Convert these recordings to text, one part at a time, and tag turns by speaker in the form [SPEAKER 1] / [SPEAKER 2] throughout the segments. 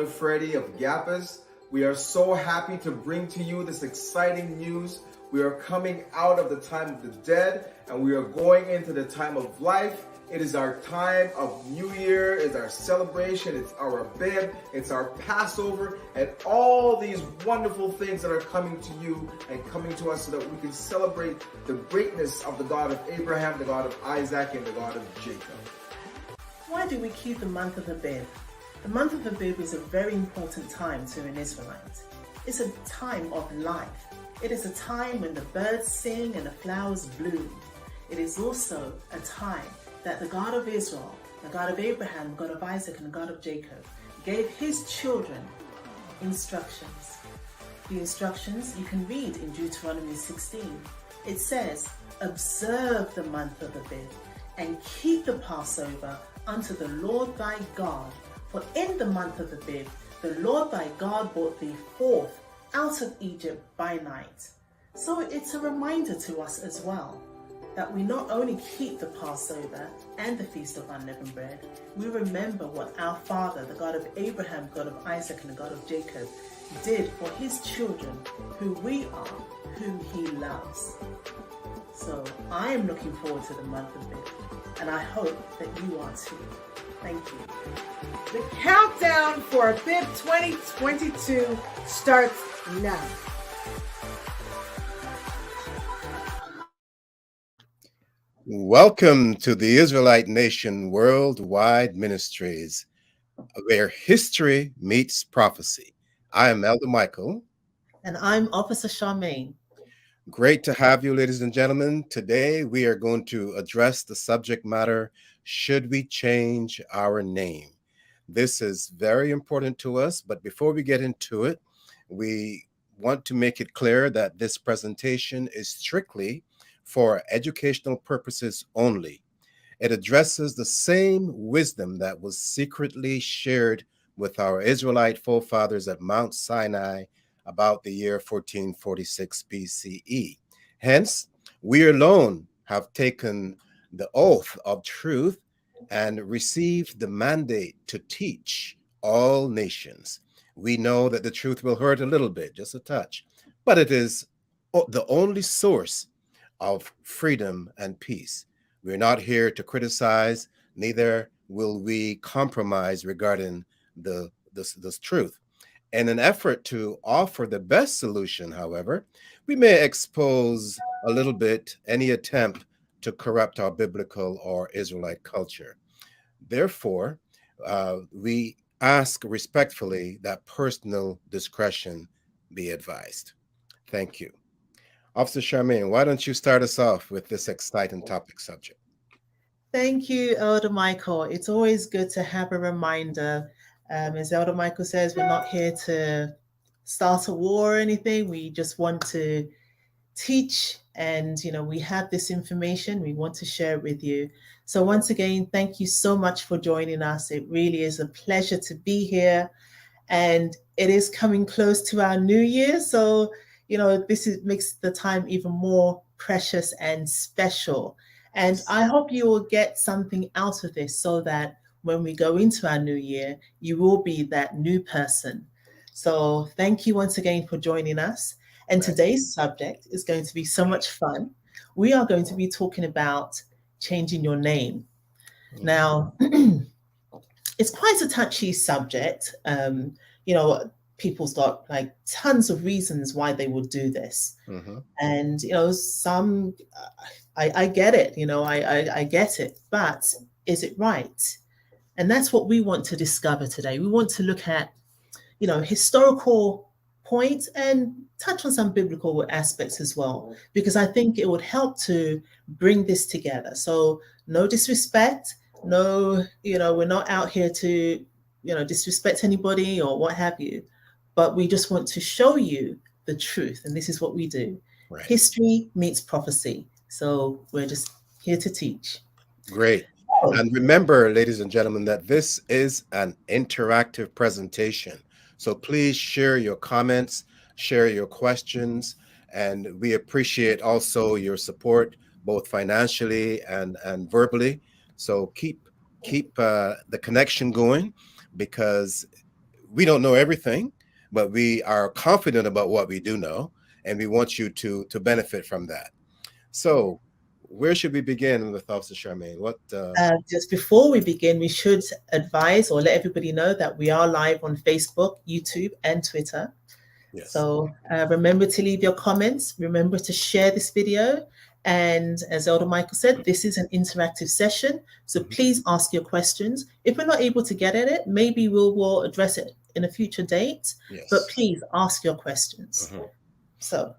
[SPEAKER 1] Elder Freddie of Gappas. We are so happy to bring to you this exciting news. We are coming out of the time of the dead and we are going into the time of life. It is our time of New Year, it's our celebration, it's our Abib, it's our Passover, and all these wonderful things that are coming to you and coming to us so that we can celebrate the greatness of the God of Abraham, the God of Isaac, and the God of Jacob.
[SPEAKER 2] Why do we keep the month of Abib? The month of Abib is a very important time to an Israelite. It's a time of life. It is a time when the birds sing and the flowers bloom. It is also a time that the God of Israel, the God of Abraham, the God of Isaac, and the God of Jacob gave his children instructions. The instructions you can read in Deuteronomy 16. It says, observe the month of Abib and keep the Passover unto the Lord thy God. For in the month of Abib, the Lord thy God brought thee forth out of Egypt by night. So it's a reminder to us as well that we not only keep the Passover and the Feast of Unleavened Bread, we remember what our Father, the God of Abraham, God of Isaac, and the God of Jacob, did for his children, who we are, whom he loves. So I am looking forward to the month of Abib, and I hope that you are too. Thank you.
[SPEAKER 3] The countdown for Abib 2022 starts now.
[SPEAKER 4] Welcome to the Israelite Nation Worldwide Ministries, where history meets prophecy. I am Elder Michael.
[SPEAKER 2] And I'm Officer Charmaine.
[SPEAKER 4] Great to have you, ladies and gentlemen. Today we are going to address the subject matter, should we change our name? This is very important to us, but before we get into it, we want to make it clear that this presentation is strictly for educational purposes only. It addresses the same wisdom that was secretly shared with our Israelite forefathers at Mount Sinai about the year 1446 BCE. Hence, we alone have taken the oath of truth and received the mandate to teach all nations. We know that the truth will hurt a little bit, just a touch, but it is the only source of freedom and peace. We're not here to criticize, neither will we compromise regarding this truth. In an effort to offer the best solution, however, we may expose a little bit any attempt to corrupt our biblical or Israelite culture. Therefore, we ask respectfully that personal discretion be advised. Thank you. Officer Charmaine, why don't you start us off with this exciting topic subject?
[SPEAKER 2] Thank you, Elder Michael. It's always good to have a reminder. As Elder Michael says, we're not here to start a war or anything. We just want to teach, and we have this information. We want to share it with you. So once again, thank you so much for joining us. It really is a pleasure to be here, and it is coming close to our New Year. So this makes the time even more precious and special. And I hope you will get something out of this so that when we go into our new year, you will be that new person. So thank you once again for joining us. And today's subject is going to be so much fun. We are going to be talking about changing your name. Now, it's quite a touchy subject. People's got like tons of reasons why they would do this. And, some, I get it, I get it, but is it right? And that's what we want to discover today. We want to look at, historical points and touch on some biblical aspects as well, because I think it would help to bring this together. So no disrespect, no, we're not out here to, disrespect anybody or what have you. But we just want to show you the truth. And this is what we do. Right. History meets prophecy. So we're just here to teach.
[SPEAKER 4] Great. And remember, ladies and gentlemen, that this is an interactive presentation. So please share your comments, share your questions, and we appreciate also your support, both financially and verbally. So keep the connection going, because we don't know everything, but we are confident about what we do know, and we want you to benefit from that. So, where should we begin with Officer Charmaine? What?
[SPEAKER 2] Just before we begin, we should advise or let everybody know that we are live on Facebook, YouTube, and Twitter.
[SPEAKER 4] Yes.
[SPEAKER 2] So remember to leave your comments. Remember to share this video. And as Elder Michael said, this is an interactive session. So please ask your questions. If we're not able to get at it, maybe we'll address it in a future date.
[SPEAKER 4] Yes.
[SPEAKER 2] But please ask your questions. So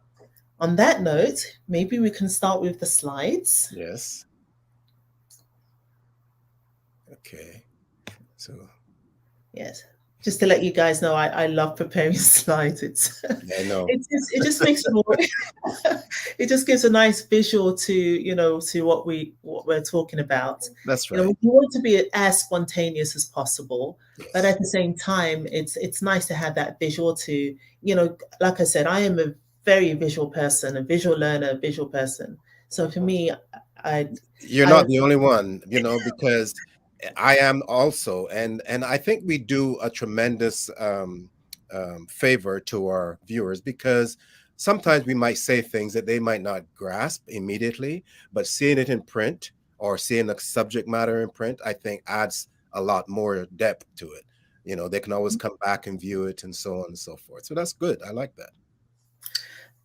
[SPEAKER 2] on that note, maybe we can start with the slides.
[SPEAKER 4] Yes. Okay. So.
[SPEAKER 2] Yes. Just to let you guys know, I love preparing slides.
[SPEAKER 4] I know.
[SPEAKER 2] It just makes it more. It just gives a nice visual to to what we're talking about.
[SPEAKER 4] That's right.
[SPEAKER 2] We want to be as spontaneous as possible,
[SPEAKER 4] yes.
[SPEAKER 2] But at the same time, it's nice to have that visual to like I said, I am a very visual person, a visual learner, a visual person. So for me,
[SPEAKER 4] you're not the only one, because I am also, and I think we do a tremendous favor to our viewers, because sometimes we might say things that they might not grasp immediately, but seeing it in print or seeing the subject matter in print, I think adds a lot more depth to it. They can always come back and view it and so on and so forth. So that's good. I like that.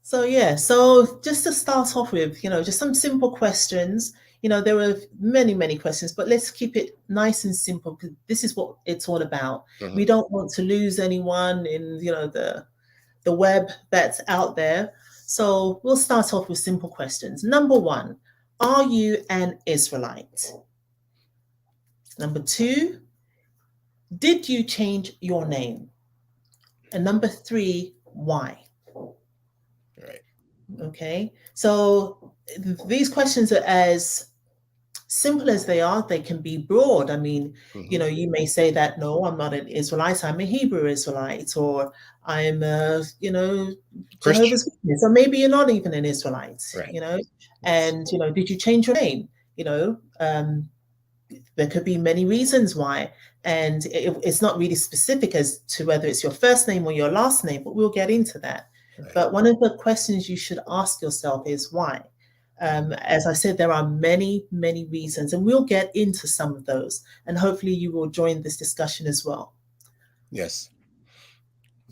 [SPEAKER 2] So yeah, so just to start off with, just some simple questions. There were many questions, but let's keep it nice and simple, because this is what it's all about. We don't want to lose anyone in, the web that's out there. So we'll start off with simple questions. Number 1, are you an Israelite? Number 2, did you change your name? And number 3, why?
[SPEAKER 4] Right.
[SPEAKER 2] Okay, so these questions are as simple as they are. They can be broad. I mean, you may say that, no, I'm not an Israelite, I'm a Hebrew Israelite, or I'm a, Jehovah's Witness, or maybe you're not even an Israelite,
[SPEAKER 4] right.
[SPEAKER 2] And, did you change your name? There could be many reasons why. And it's not really specific as to whether it's your first name or your last name, but we'll get into that. Right. But one of the questions you should ask yourself is why? As I said, there are many reasons, and we'll get into some of those, and hopefully you will join this discussion as well.
[SPEAKER 4] Yes.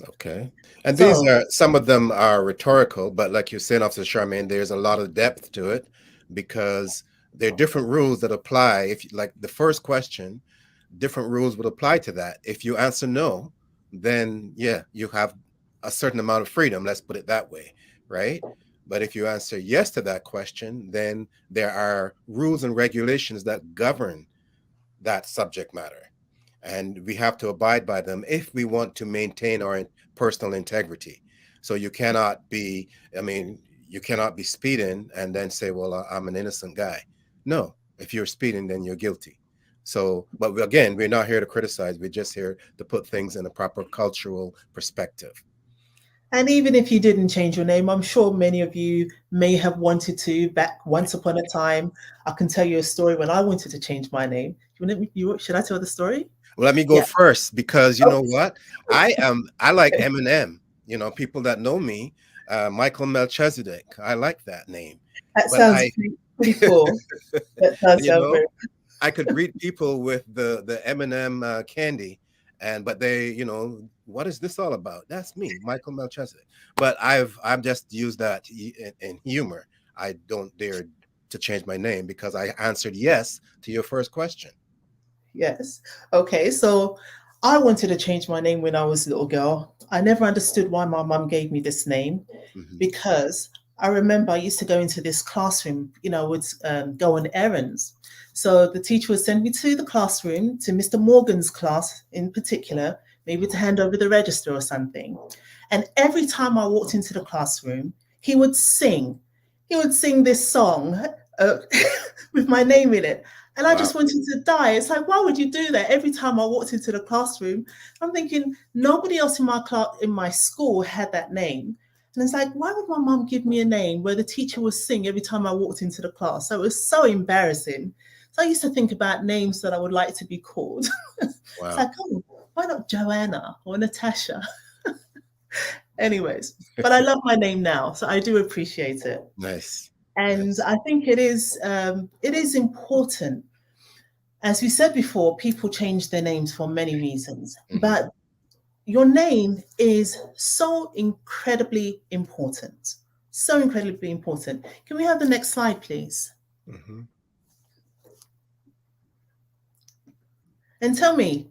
[SPEAKER 4] Okay. And these are, some of them are rhetorical, but like you said, Officer Charmaine, there's a lot of depth to it, because there are different rules that apply. If like the first question, different rules would apply to that. If you answer no, then yeah, you have a certain amount of freedom, let's put it that way, right? But if you answer yes to that question, then there are rules and regulations that govern that subject matter, and we have to abide by them if we want to maintain our personal integrity. So you cannot be, you cannot be speeding and then say, well, I'm an innocent guy. No, if you're speeding, then you're guilty. So, but again, we're not here to criticize. We're just here to put things in a proper cultural perspective.
[SPEAKER 2] And even if you didn't change your name, I'm sure many of you may have wanted to back once upon a time. I can tell you a story when I wanted to change my name. Should I tell the story?
[SPEAKER 4] Well, let me go first, because you know what? I like Eminem. People that know me, Michael Melchizedek. I like that name.
[SPEAKER 2] That sounds pretty cool. That sounds
[SPEAKER 4] I could greet people with the Eminem candy. But they, what is this all about? That's me, Michael Melchizedek. But I've just used that in humor. I don't dare to change my name, because I answered yes to your first question.
[SPEAKER 2] Yes. Okay. So I wanted to change my name when I was a little girl. I never understood why my mum gave me this name, because I remember I used to go into this classroom, would go on errands. So the teacher would send me to the classroom, to Mr. Morgan's class in particular, maybe to hand over the register or something. And every time I walked into the classroom, he would sing. He would sing this song with my name in it. And I just wanted to die. It's like, why would you do that? Every time I walked into the classroom, I'm thinking nobody else in my school had that name. And it's like, why would my mum give me a name where the teacher would sing every time I walked into the class? So it was so embarrassing. So I used to think about names that I would like to be called.
[SPEAKER 4] Wow.
[SPEAKER 2] It's like, why not Joanna or Natasha? Anyways, but I love my name now, so I do appreciate it.
[SPEAKER 4] Nice.
[SPEAKER 2] And
[SPEAKER 4] Nice.
[SPEAKER 2] I think it is important. As we said before, people change their names for many reasons,
[SPEAKER 4] Hmm.
[SPEAKER 2] but your name is so incredibly important. So incredibly important. Can we have the next slide, please?
[SPEAKER 4] Hmm.
[SPEAKER 2] And tell me,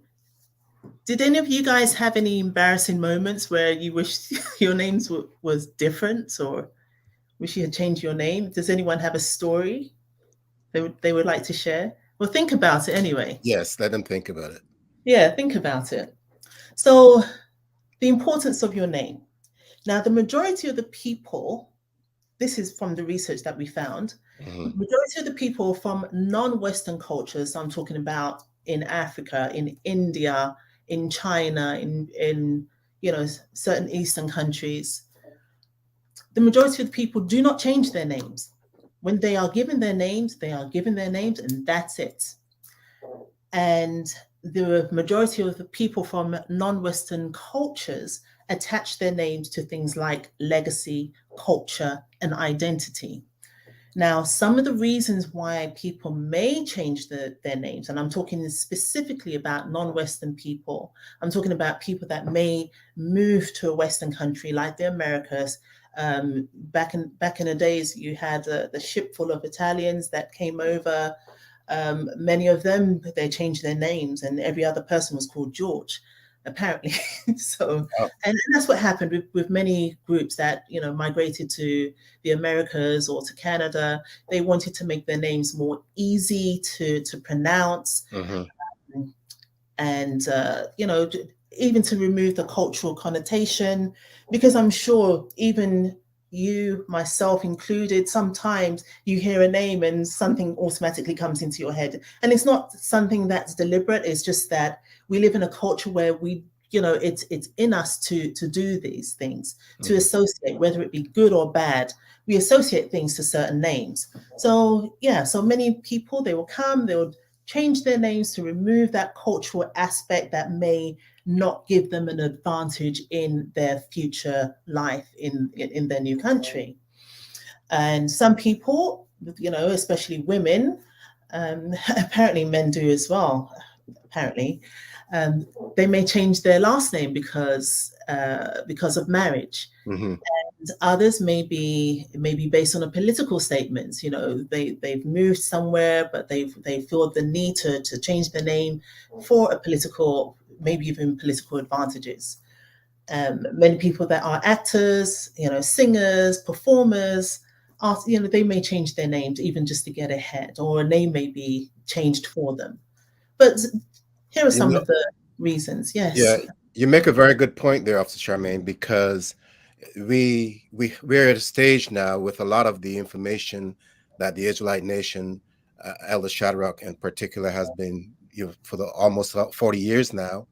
[SPEAKER 2] did any of you guys have any embarrassing moments where you wish your names was different, or wish you had changed your name? Does anyone have a story they would like to share? Well, think about it anyway.
[SPEAKER 4] Yes, let them think about it.
[SPEAKER 2] Yeah, think about it. So, the importance of your name. Now, the majority of the people, this is from the research that we found,
[SPEAKER 4] Hmm.
[SPEAKER 2] majority of the people from non-Western cultures, so I'm talking about in Africa, in India, in China, in certain Eastern countries, the majority of the people do not change their names. When they are given their names, they are given their names, and that's it. And the majority of the people from non-Western cultures attach their names to things like legacy, culture, and identity. Now, some of the reasons why people may change their names, and I'm talking specifically about non-Western people, I'm talking about people that may move to a Western country like the Americas. Back in the days, you had the ship full of Italians that came over. Many of them, they changed their names, and every other person was called George, apparently. So,
[SPEAKER 4] Oh.
[SPEAKER 2] and that's what happened with many groups that migrated to the Americas or to Canada. They wanted to make their names more easy to pronounce,
[SPEAKER 4] Hmm.
[SPEAKER 2] and even to remove the cultural connotation, because I'm sure even you, myself included, sometimes you hear a name and something automatically comes into your head, and it's not something that's deliberate. It's just that we live in a culture where it's in us to do these things, to
[SPEAKER 4] Hmm.
[SPEAKER 2] associate, whether it be good or bad. We associate things to certain names. So yeah, so many people, they will come, they will change their names to remove that cultural aspect that may not give them an advantage in their future life in their new country. And some people, especially women, apparently men do as well, apparently, um, they may change their last name because of marriage.
[SPEAKER 4] Hmm.
[SPEAKER 2] Others may be based on a political statement. They've moved somewhere, but they feel the need to change their name for a political, maybe even political advantages. Many people that are actors, singers, performers, they may change their names even just to get ahead, or a name may be changed for them. But here are
[SPEAKER 4] You
[SPEAKER 2] some
[SPEAKER 4] know,
[SPEAKER 2] of the reasons.
[SPEAKER 4] yeah,
[SPEAKER 2] Yes.
[SPEAKER 4] you make a very good point there, Officer Charmaine, because we're at a stage now with a lot of the information that the Israelite nation, Elder Shadrach in particular, has been for the almost 40 years now.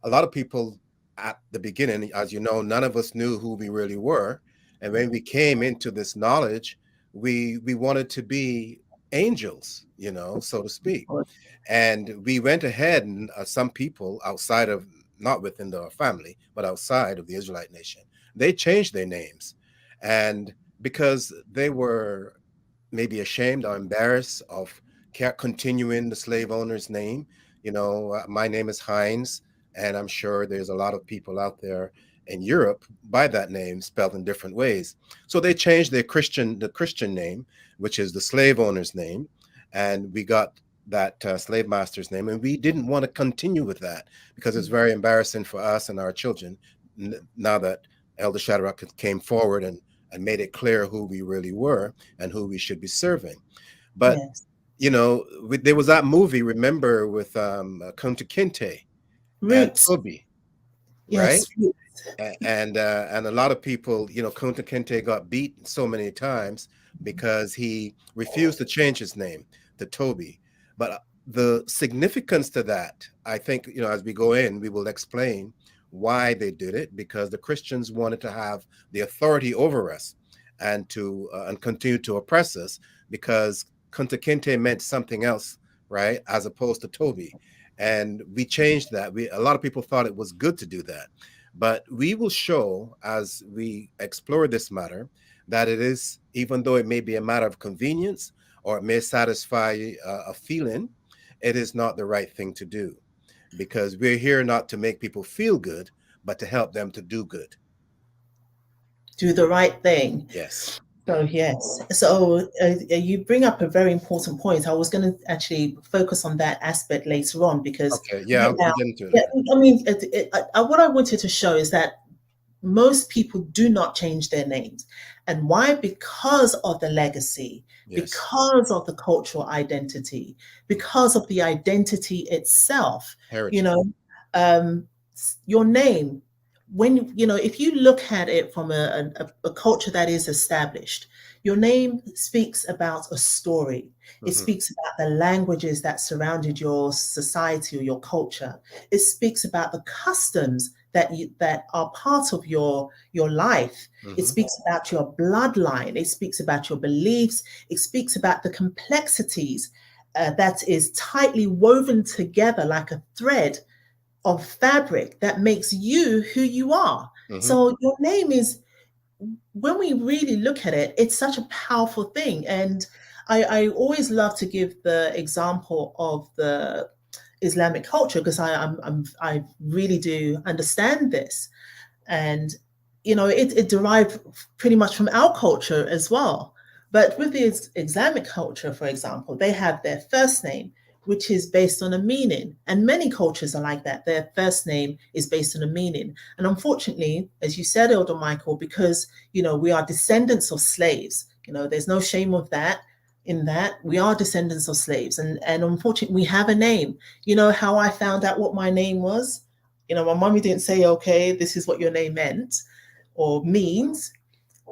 [SPEAKER 4] A lot of people at the beginning, as you know, none of us knew who we really were, and when we came into this knowledge, we wanted to be angels, so to speak. And we went ahead, and some people outside of, not within the family, but outside of the Israelite nation, they changed their names. And because they were maybe ashamed or embarrassed of continuing the slave owner's name. My name is Hines, and I'm sure there's a lot of people out there in Europe by that name spelled in different ways. So they changed the Christian name, which is the slave owner's name, and we got that slave master's name, and we didn't want to continue with that because it's very embarrassing for us and our children now that Elder Shadrach came forward and made it clear who we really were and who we should be serving. But
[SPEAKER 2] Yes.
[SPEAKER 4] there was that movie, remember, with Kunta Kinte and
[SPEAKER 2] Roots.
[SPEAKER 4] Toby, right?
[SPEAKER 2] Yes. Roots.
[SPEAKER 4] And a lot of people, Kunta Kinte got beat so many times because he refused to change his name to Toby. But the significance to that, I think, as we go in, we will explain why they did it, because the Christians wanted to have the authority over us and to and continue to oppress us, because Kunta Kinte meant something else, right, as opposed to Toby. and we changed that. A lot of people thought it was good to do that, but we will show as we explore this matter that it is, even though it may be a matter of convenience or it may satisfy a feeling, it is not the right thing to do, because we're here not to make people feel good, but to help them to do good.
[SPEAKER 2] Do the right thing.
[SPEAKER 4] Yes.
[SPEAKER 2] So yes, so you bring up a very important point. I was going to actually focus on that aspect later on, because
[SPEAKER 4] Okay. Yeah,
[SPEAKER 2] right
[SPEAKER 4] I'll
[SPEAKER 2] now,
[SPEAKER 4] get into it
[SPEAKER 2] yeah,
[SPEAKER 4] later.
[SPEAKER 2] I mean, what I wanted to show is that most people do not change their names. And why? Because of the legacy,
[SPEAKER 4] Yes.
[SPEAKER 2] because of the cultural identity, because of the identity itself. You
[SPEAKER 4] Heritage.
[SPEAKER 2] know, um, your name, when, if you look at it from a culture that is established, your name speaks about a story. It
[SPEAKER 4] Hmm.
[SPEAKER 2] speaks about the languages that surrounded your society or your culture. It speaks about the customs that are part of your life. It
[SPEAKER 4] Hmm.
[SPEAKER 2] speaks about your bloodline. It speaks about your beliefs. It speaks about the complexities that is tightly woven together like a thread of fabric that makes you who you are.
[SPEAKER 4] Hmm.
[SPEAKER 2] So your name is, when we really look at it, it's such a powerful thing. And I always love to give the example of the Islamic culture, because I really do understand this. And it derived pretty much from our culture as well. But with the Islamic culture, for example, they have their first name, which is based on a meaning. And many cultures are like that. Their first name is based on a meaning. And unfortunately, as you said, Elder Michael, because we are descendants of slaves, there's no shame of that. In that, we are descendants of slaves, and unfortunately we have a name. You know how I found out what my name was? My mommy didn't say, okay, this is what your name meant or means.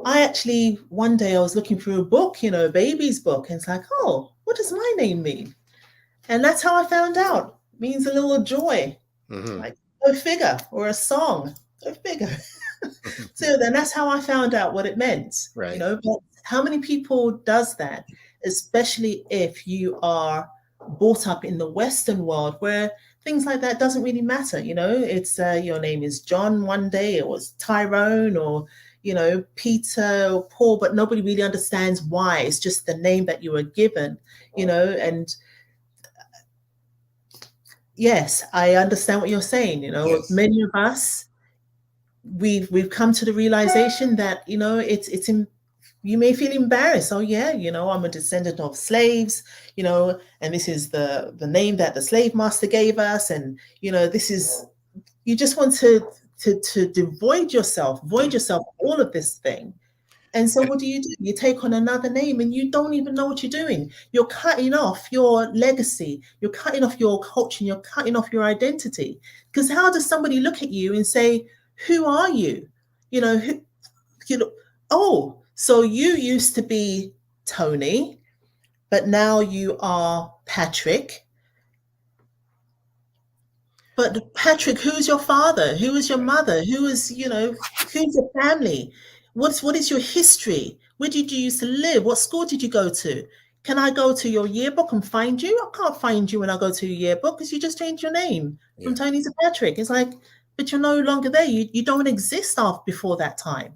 [SPEAKER 2] I actually, one day I was looking through a book, a baby's book, and it's like, oh, what does my name mean? And that's how I found out. It means a little joy,
[SPEAKER 4] Hmm.
[SPEAKER 2] like go figure, or a song, go figure. So then that's how I found out what it meant,
[SPEAKER 4] Right.
[SPEAKER 2] but how many people does that, especially if you are brought up in the Western world where things like that doesn't really matter. It's your name is John one day, it was Tyrone, or Peter or Paul, but nobody really understands why. It's just the name that you were given, and yes, I understand what you're saying.
[SPEAKER 4] Yes.
[SPEAKER 2] Many of us, we've come to the realization that it's in, you may feel embarrassed. Oh yeah, I'm a descendant of slaves, and this is the name that the slave master gave us, and this is, you just want to void yourself all of this thing. And so what do? You take on another name and you don't even know what you're doing. You're cutting off your legacy, you're cutting off your culture, and you're cutting off your identity. Because how does somebody look at you and say, who are you? Who, oh, so you used to be Tony, but now you are Patrick. But Patrick, who's your father? Who is your mother? Who's your family? What is your history? Where did you used to live? What school did you go to? Can I go to your yearbook and find you? I can't find you when I go to your yearbook because you just changed your name from
[SPEAKER 4] Yeah.
[SPEAKER 2] Tony to Patrick. It's like, but you're no longer there. You don't exist after before that time.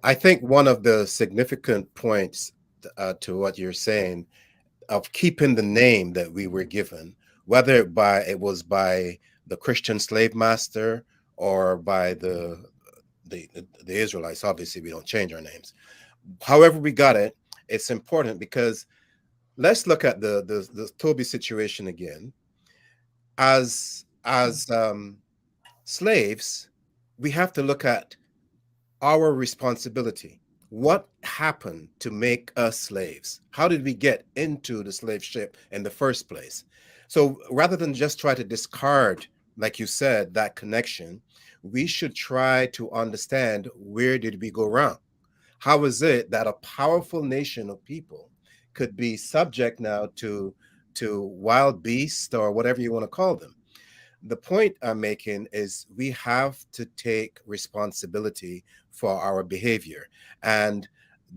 [SPEAKER 4] I think one of the significant points to what you're saying of keeping the name that we were given, whether it was by the Christian slave master or by the Israelites. Obviously, we don't change our names. However, we got it. It's important because let's look at the Toby situation again. As slaves, we have to look at our responsibility. What happened to make us slaves? How did we get into the slave ship in the first place? So rather than just try to discard, like you said, that connection, we should try to understand, where did we go wrong? How is it that a powerful nation of people could be subject now to wild beasts or whatever you want to call them? The point I'm making is we have to take responsibility for our behavior. And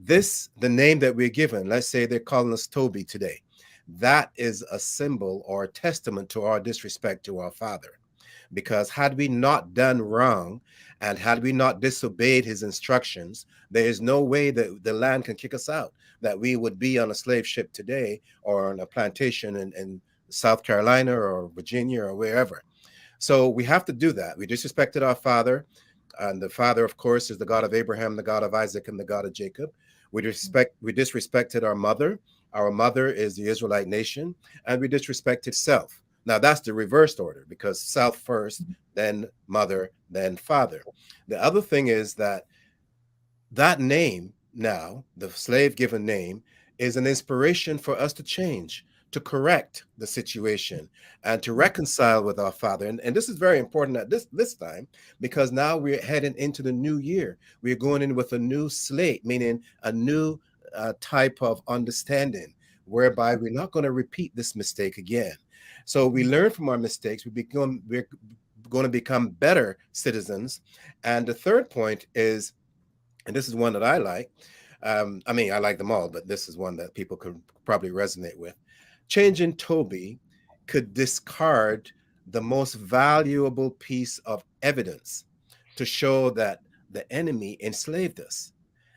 [SPEAKER 4] the name that we're given, let's say they're calling us Toby today. that is a symbol or a testament to our disrespect to our Father. Because had we not done wrong and had we not disobeyed his instructions, there is no way that the land can kick us out, that we would be on a slave ship today or on a plantation in South Carolina or Virginia or wherever. So we have to do that. We disrespected our Father, and the Father, of course, is the God of Abraham, the God of Isaac, and the God of Jacob. We disrespected our mother. Our mother is the Israelite nation, and we disrespected self. Now that's the reversed order, because self first, then mother, then father. The other thing is that name now, the slave given name, is an inspiration for us to change, to correct the situation, and to reconcile with our Father. And this is very important at this time, because now we're heading into the new year. We're going in with a new slate, meaning a new type of understanding, whereby we're not going to repeat this mistake again. So we learn from our mistakes. We're going to become better citizens. And the third point is, and this is one that I like. I mean, I like them all, but this is one that people could probably resonate with. Changing Toby could discard the most valuable piece of evidence to show that the enemy enslaved us.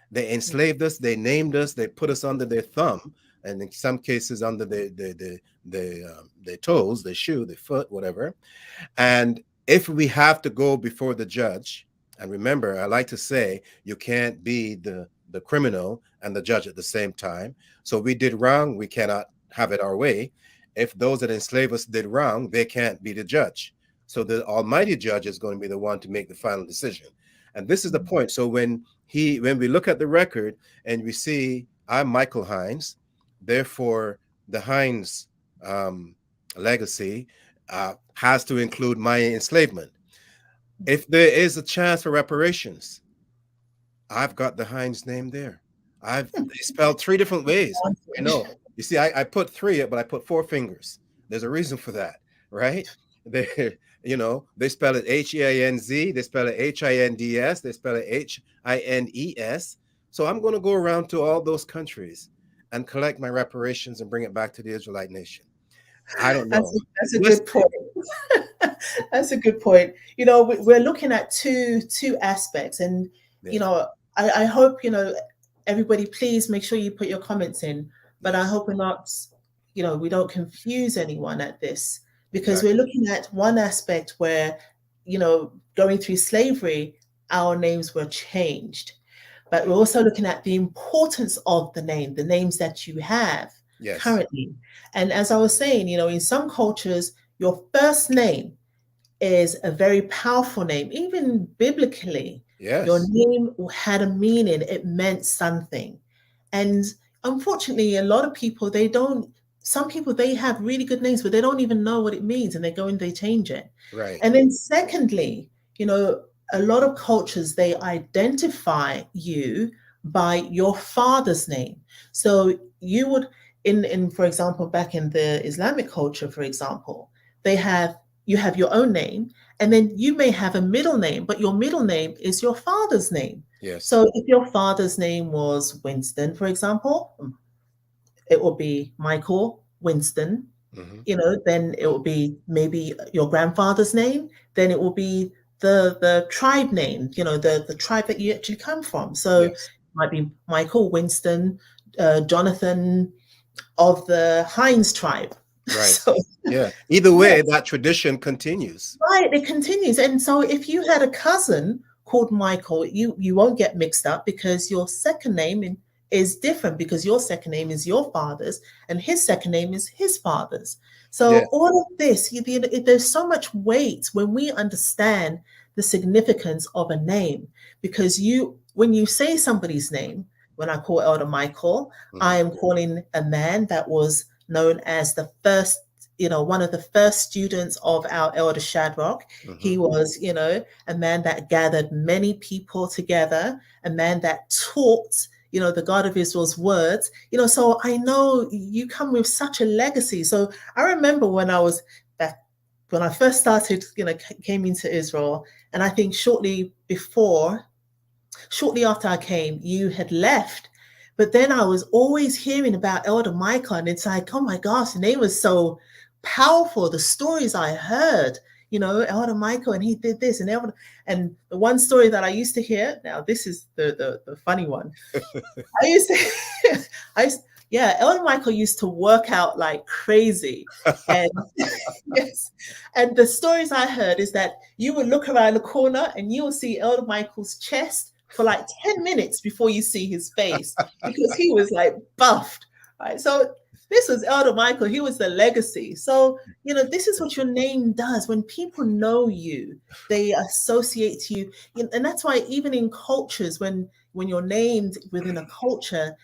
[SPEAKER 4] They enslaved us. They named us. They put us under their thumb, and in some cases under their toes, their shoe, their foot, whatever. And if we have to go before the judge, and remember, I like to say you can't be the criminal and the judge at the same time. So we did wrong. We cannot have it our way. If those that enslave us did wrong, they can't be the judge. So the Almighty Judge is going to be the one to make the final decision. And this is the point. So when we look at the record and we see I'm Michael Hines, therefore the Hines legacy has to include my enslavement. If there is a chance for reparations, I've got the Hines name there. They spelled 3 different ways. I know. You see, I put 3, but I put 4 fingers. There's a reason for that, right? They spell it H-E-I-N-Z, they spell it H-I-N-D-S, they spell it H-I-N-E-S. So I'm going to go around to all those countries and collect my reparations and bring it back to the Israelite nation. I don't know.
[SPEAKER 2] That's a good point. That's a good point. We're looking at two aspects, and I hope everybody, please make sure you put your comments in. But I hope we're not, we don't confuse anyone at this, because we're looking at one aspect where, going through slavery, our names were changed, but we're also looking at the importance of the names that you have currently. And as I was saying, in some cultures, your first name is a very powerful name. Even biblically, your name had a meaning. It meant something. And unfortunately, a lot of people, some people, they have really good names, but they don't even know what it means, and they go and they change it.
[SPEAKER 4] Right.
[SPEAKER 2] And then secondly, a lot of cultures, they identify you by your father's name. So you would, for example, back in the Islamic culture, for example, you have your own name, and then you may have a middle name, but your middle name is your father's name.
[SPEAKER 4] Yes.
[SPEAKER 2] So if your father's name was Winston, for example, it will be Michael Winston. Then it will be maybe your grandfather's name. Then it will be the tribe name, the tribe that you actually come from. So it might be Michael Winston, Jonathan of the Hines tribe.
[SPEAKER 4] Right. Either way, that tradition continues.
[SPEAKER 2] Right, it continues. And so if you had a cousin called Michael, you won't get mixed up, because your second name is different, because your second name is your father's and his second name is his father's. So all of this, there's so much weight when we understand the significance of a name, because when you say somebody's name, when I call Elder Michael, I am calling a man that was known as the first, one of the first students of our Elder Shadrach. He was, a man that gathered many people together, a man that taught, the God of Israel's words, so I know you come with such a legacy. So I remember when I first started, came into Israel, and I think shortly after I came, you had left, But then I was always hearing about Elder Michael, and it's like, oh my gosh, the name was so powerful. The stories I heard, Elder Michael, and he did this, and the one story that I used to hear. Now, this is the funny one. I used to, yeah, Elder Michael used to work out like crazy, and yes, and the stories I heard is that you would look around the corner and you will see Elder Michael's chest for like 10 minutes before you see his face, because he was like buffed, right? So this was Elder Michael. He was the legacy. So, this is what your name does. When people know you, they associate you. And that's why even in cultures, when you're named within a culture,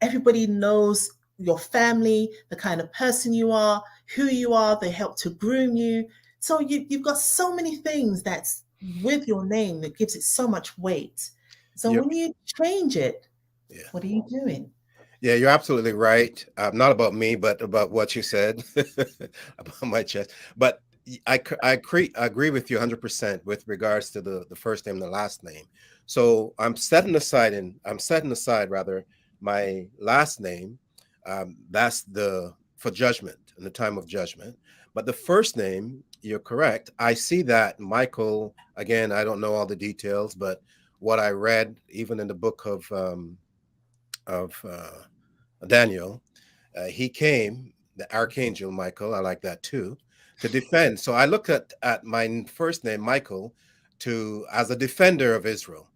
[SPEAKER 2] everybody knows your family, the kind of person you are, who you are. They help to groom you. So you've got so many things that's with your name that gives it so much weight. So
[SPEAKER 4] Yep.
[SPEAKER 2] when you change it,
[SPEAKER 4] Yeah.
[SPEAKER 2] what are you doing?
[SPEAKER 4] Yeah, you're absolutely right. Not about me, but about what you said about my chest. But I agree with you 100% with regards to the first name and the last name. So I'm setting aside rather my last name. That's for judgment in the time of judgment. But the first name, you're correct. I see that Michael, again, I don't know all the details, but what I read, even in the book of Daniel, he came, the archangel Michael, I like that too, to defend. So I looked at my first name, Michael, as a defender of Israel.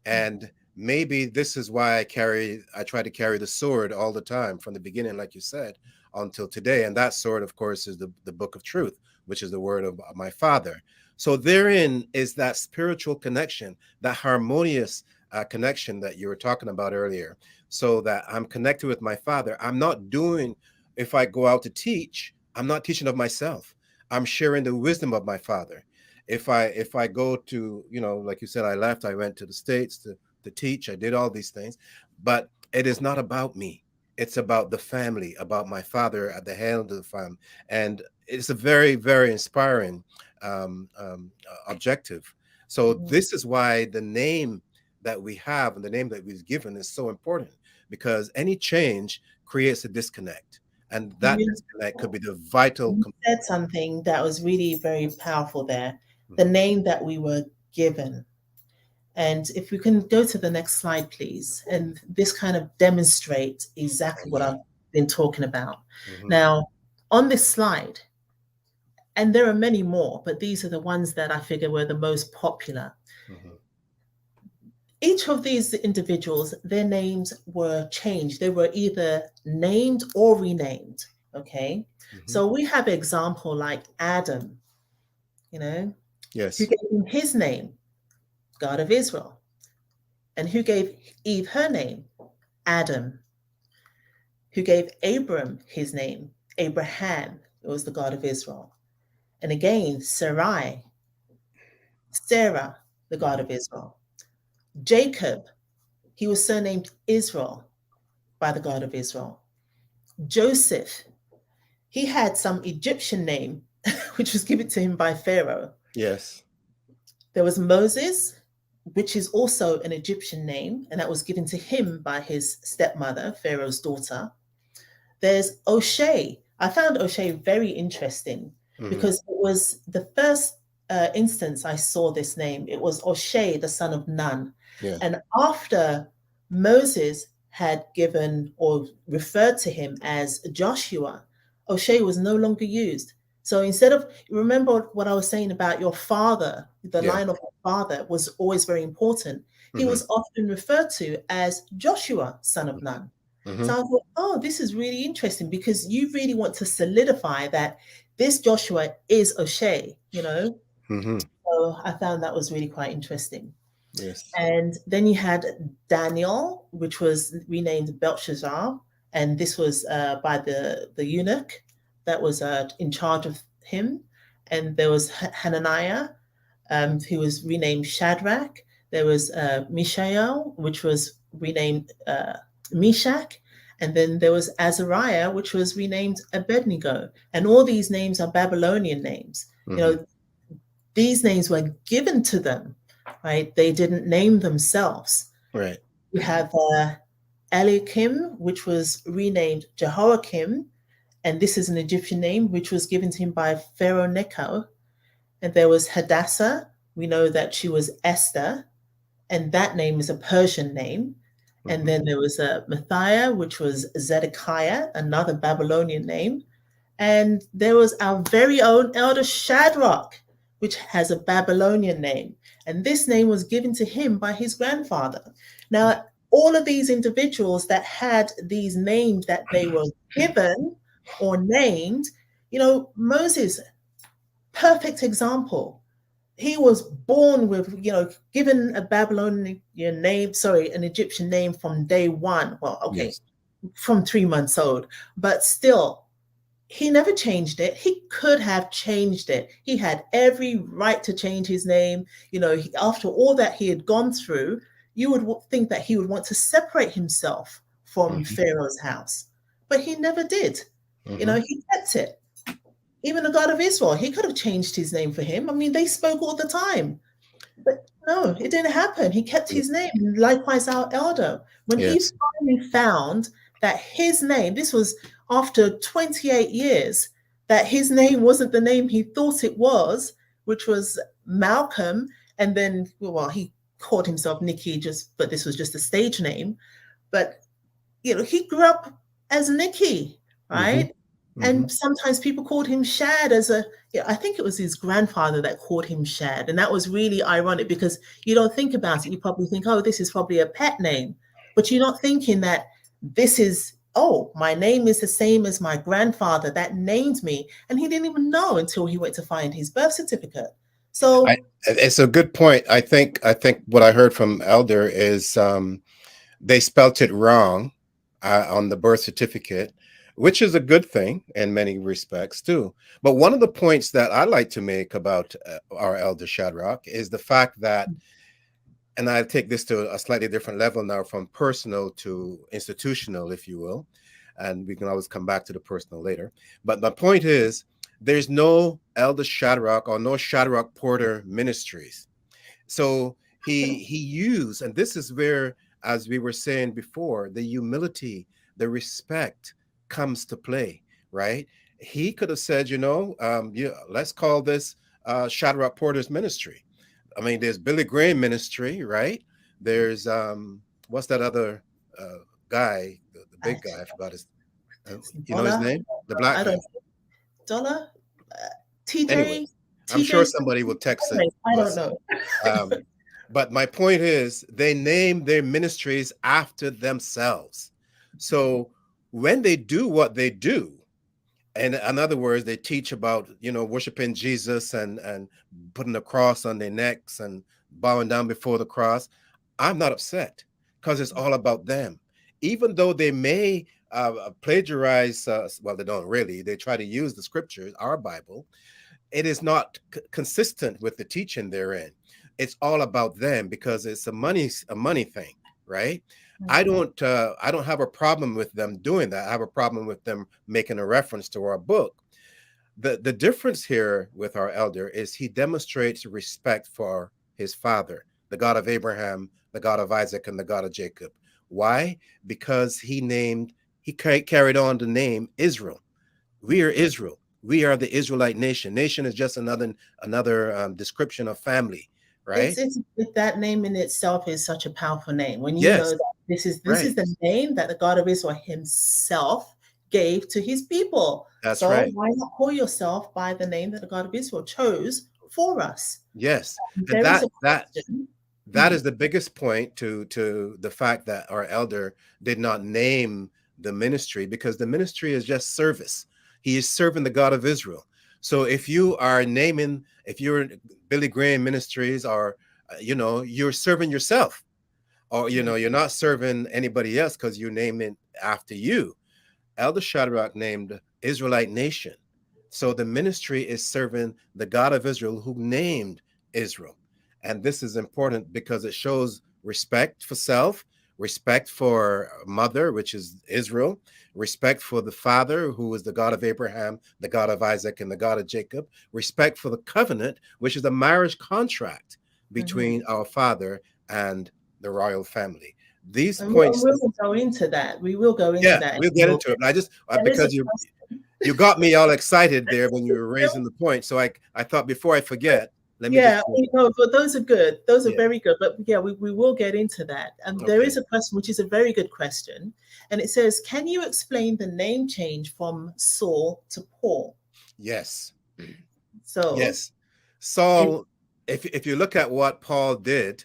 [SPEAKER 4] And maybe this is why I try to carry the sword all the time from the beginning, like you said, until today. And that sword, of course, is the book of truth, which is the word of my Father. So therein is that spiritual connection, that harmonious connection that you were talking about earlier, so that I'm connected with my Father. If I go out to teach, I'm not teaching of myself. I'm sharing the wisdom of my Father. If I go to, like you said, I went to the States to teach. I did all these things, but it is not about me. It's about the family, about my Father at the head of the family. And it's a very, very inspiring objective. So this is why the name that we have and the name that we've given is so important, because any change creates a disconnect. And that disconnect could be the vital.
[SPEAKER 2] You said something that was really very powerful there. The name that we were given. And if we can go to the next slide, please. And this kind of demonstrates exactly what I've been talking about. Now, on this slide, and there are many more, but these are the ones that I figure were the most popular. Each of these individuals, their names were changed. They were either named or renamed. Okay. So we have an example like Adam,
[SPEAKER 4] Yes.
[SPEAKER 2] who gave him his name, God of Israel. And who gave Eve her name, Adam. Who gave Abram his name, Abraham. It was the God of Israel. And again, Sarai, Sarah, the God of Israel. Jacob, he was surnamed Israel by the God of Israel. Joseph, he had some Egyptian name, which was given to him by Pharaoh.
[SPEAKER 4] Yes.
[SPEAKER 2] There was Moses, which is also an Egyptian name, and that was given to him by his stepmother, Pharaoh's daughter. There's O'Shea. I found O'Shea very interesting because it was the first instance I saw this name. It was O'Shea, the son of Nun.
[SPEAKER 4] Yeah.
[SPEAKER 2] And after Moses had given or referred to him as Joshua, O'Shea was no longer used. So instead of, remember what I was saying about your father, the line of your father was always very important. He was often referred to as Joshua, son of Nun. So I thought, oh, this is really interesting, because you really want to solidify that this Joshua is O'Shea, So I found that was really quite interesting.
[SPEAKER 4] Yes.
[SPEAKER 2] And then you had Daniel, which was renamed Belshazzar. And this was by the eunuch that was in charge of him. And there was Hananiah, who was renamed Shadrach. There was Mishael, which was renamed Meshach. And then there was Azariah, which was renamed Abednego. And all these names are Babylonian names. These names were given to them, right? They didn't name themselves.
[SPEAKER 4] Right.
[SPEAKER 2] You have Eliakim, which was renamed Jehoiakim, and this is an Egyptian name which was given to him by Pharaoh Necho. And there was Hadassah. We know that she was Esther, and that name is a Persian name. And then there was a Matthiah, which was Zedekiah, another Babylonian name. And there was our very own elder Shadrach, which has a Babylonian name. And this name was given to him by his grandfather. Now, all of these individuals that had these names that they were given or named, Moses, perfect example. He was born with, given a Babylonian name, an Egyptian name from day one. Well, okay,
[SPEAKER 4] Yes.
[SPEAKER 2] from 3 months old, but still, he never changed it. He could have changed it. He had every right to change his name. After all that he had gone through, you would think that he would want to separate himself from Pharaoh's house, but he never did. He kept it. Even the God of Israel, he could have changed his name for him. I mean, they spoke all the time. But no, it didn't happen. He kept his name. Likewise, our elder. When he finally found that his name, this was after 28 years, that his name wasn't the name he thought it was, which was Malcolm. And then, he called himself Nicky, but this was just a stage name. But, he grew up as Nicky, right? And sometimes people called him Shad I think it was his grandfather that called him Shad. And that was really ironic because you don't think about it. You probably think, oh, this is probably a pet name. But you're not thinking that this is, my name is the same as my grandfather that named me. And he didn't even know until he went to find his birth certificate. So
[SPEAKER 4] it's a good point. I think what I heard from Elder is they spelt it wrong on the birth certificate, which is a good thing in many respects too. But one of the points that I like to make about our elder Shadrach is the fact that, and I take this to a slightly different level now, from personal to institutional, if you will, and we can always come back to the personal later. But the point is, there's no elder Shadrach or no Shadrach Porter Ministries. So he used, and this is where, as we were saying before, the humility, the respect comes to play, right? He could have said, let's call this Shadrach Porter's ministry. I mean, there's Billy Graham ministry, right? There's what's that other guy, the big guy? I forgot his. You know his name? The black guy.
[SPEAKER 2] Dollar, TJ.
[SPEAKER 4] Anyway, I'm sure somebody will text it.
[SPEAKER 2] I don't know.
[SPEAKER 4] But my point is, they name their ministries after themselves. So when they do what they do, and in other words, they teach about, worshiping Jesus and putting a cross on their necks and bowing down before the cross, I'm not upset because it's all about them. Even though they may plagiarize, well, they don't really, they try to use the scriptures, our Bible, it is not consistent with the teaching therein. It's all about them because it's a money thing, right? I don't have a problem with them doing that. I have a problem with them making a reference to our book. The difference here with our elder is he demonstrates respect for his father, the God of Abraham, the God of Isaac, and the God of Jacob. Why? Because he carried on the name Israel. We are Israel. We are the Israelite nation. Nation is just another description of family, right?
[SPEAKER 2] That name in itself is such a powerful name. When you know that this is the name that the God of Israel himself gave to his people.
[SPEAKER 4] That's
[SPEAKER 2] so
[SPEAKER 4] right.
[SPEAKER 2] Why not call yourself by the name that the God of Israel chose for us?
[SPEAKER 4] Yes. And that is the biggest point to the fact that our elder did not name the ministry, because the ministry is just service. He is serving the God of Israel. So if you are if you're Billy Graham Ministries, or you're serving yourself, or you're not serving anybody else because you name it after you. Elder Shadrach named Israelite Nation. So the ministry is serving the God of Israel who named Israel. And this is important because it shows respect for self, respect for mother, which is Israel, respect for the father, who is the God of Abraham, the God of Isaac, and the God of Jacob, respect for the covenant, which is a marriage contract between our father and the royal family. these
[SPEAKER 2] And
[SPEAKER 4] points.
[SPEAKER 2] we will go into that. We will go into
[SPEAKER 4] Yeah,
[SPEAKER 2] that.
[SPEAKER 4] we'll get into it. But I just
[SPEAKER 2] There is a
[SPEAKER 4] because you got me all excited there when you were raising the point. So I thought before I forget, let me just.
[SPEAKER 2] Yeah, but those are good. Those are
[SPEAKER 4] Yeah.
[SPEAKER 2] very good. But yeah, we will get into that. And there
[SPEAKER 4] Okay.
[SPEAKER 2] is a question, which is a very good question. And it says, can you explain the name change from Saul to Paul?
[SPEAKER 4] Yes.
[SPEAKER 2] So
[SPEAKER 4] Yes. Saul, if you look at what Paul did,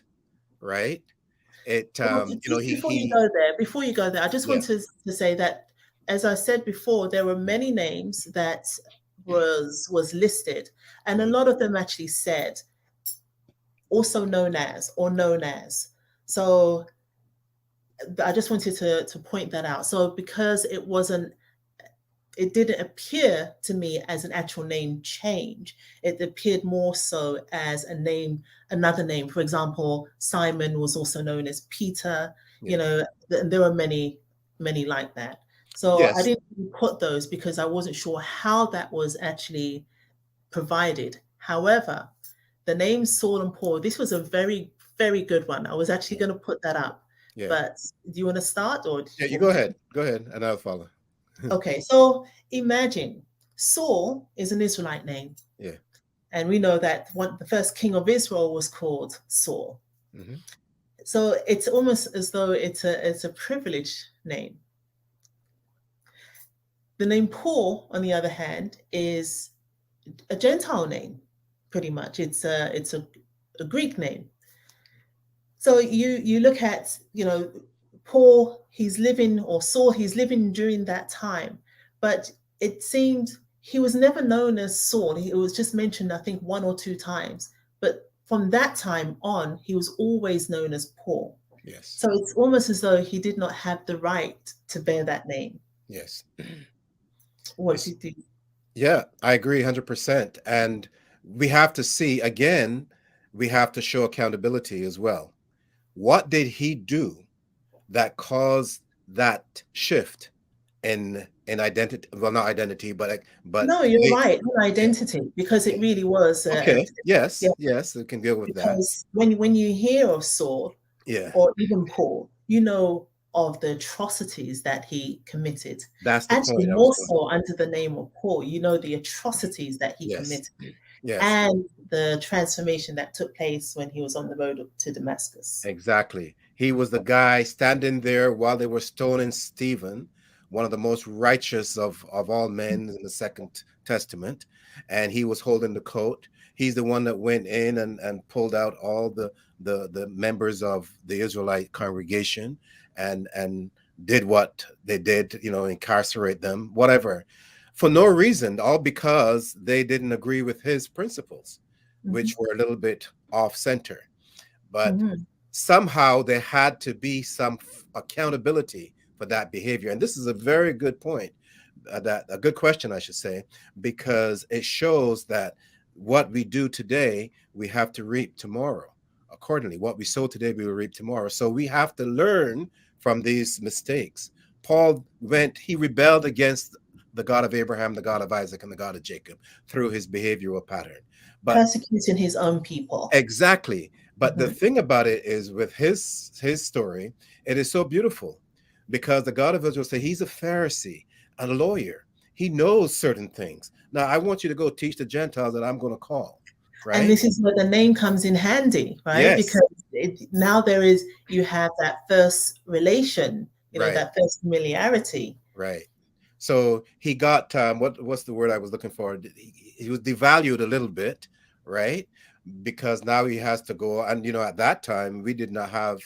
[SPEAKER 4] right? It
[SPEAKER 2] just before you go there, I just
[SPEAKER 4] yeah.
[SPEAKER 2] want to say that, as I said before, there were many names that was listed, and a lot of them actually said also known as or known as. So I just wanted to point that out. So because it didn't appear to me as an actual name change. It appeared more so as another name. For example, Simon was also known as Peter.
[SPEAKER 4] Yeah.
[SPEAKER 2] There were many like that. So I
[SPEAKER 4] Yes.
[SPEAKER 2] didn't put those because I wasn't sure how that was actually provided. However, the name Saul and Paul, this was a very, very good one. I was actually going to put that up.
[SPEAKER 4] Yeah.
[SPEAKER 2] But do you want to start or?
[SPEAKER 4] Yeah, you go ahead. Go ahead, and I'll follow.
[SPEAKER 2] Okay, so imagine Saul is an Israelite name.
[SPEAKER 4] Yeah.
[SPEAKER 2] And we know that the first king of Israel was called Saul.
[SPEAKER 4] Mm-hmm.
[SPEAKER 2] So it's almost as though it's a privileged name. The name Paul, on the other hand, is a Gentile name, pretty much. It's a Greek name. So you look at, Paul, Saul, he's living during that time, but it seemed he was never known as Saul. It was just mentioned, I think, 1 or 2 times. But from that time on, he was always known as Paul.
[SPEAKER 4] Yes.
[SPEAKER 2] So it's almost as though he did not have the right to bear that name.
[SPEAKER 4] Yes.
[SPEAKER 2] What do you think?
[SPEAKER 4] Yeah, I agree 100%. And we have to see, again, we have to show accountability as well. What did he do that caused that shift in identity? Well, not identity, but
[SPEAKER 2] No, you're right, in identity, because it really was.
[SPEAKER 4] Okay. Yes. Yes, we can deal with that.
[SPEAKER 2] Because when you hear of Saul, or even Paul, you know of the atrocities that he committed.
[SPEAKER 4] That's the
[SPEAKER 2] Actually,
[SPEAKER 4] point.
[SPEAKER 2] more so under the name of Paul, you know the atrocities that he committed.
[SPEAKER 4] Yes.
[SPEAKER 2] And the transformation that took place when he was on the road to Damascus.
[SPEAKER 4] Exactly. He was the guy standing there while they were stoning Stephen, one of the most righteous of all men in the Second Testament. And he was holding the coat. He's the one that went in and pulled out all the members of the Israelite congregation and did what they did, incarcerate them, whatever. For no reason, all because they didn't agree with his principles, which were a little bit off center. But somehow there had to be some accountability for that behavior. And this is a very good point, a good question, I should say, because it shows that what we do today, we have to reap tomorrow. Accordingly, what we sow today, we will reap tomorrow. So we have to learn from these mistakes. Paul he rebelled against the God of Abraham, the God of Isaac, and the God of Jacob through his behavioral pattern. But
[SPEAKER 2] persecuting his own people.
[SPEAKER 4] Exactly. But the thing about it is, with his story, it is so beautiful because the God of Israel said he's a Pharisee, a lawyer. He knows certain things. Now, I want you to go teach the Gentiles that I'm going to call. Right?
[SPEAKER 2] And this is where the name comes in handy, right?
[SPEAKER 4] Yes.
[SPEAKER 2] Because now you have that first relation, that first familiarity.
[SPEAKER 4] Right. So he got what's the word I was looking for? He was devalued a little bit, right? Because now he has to go, and at that time we did not have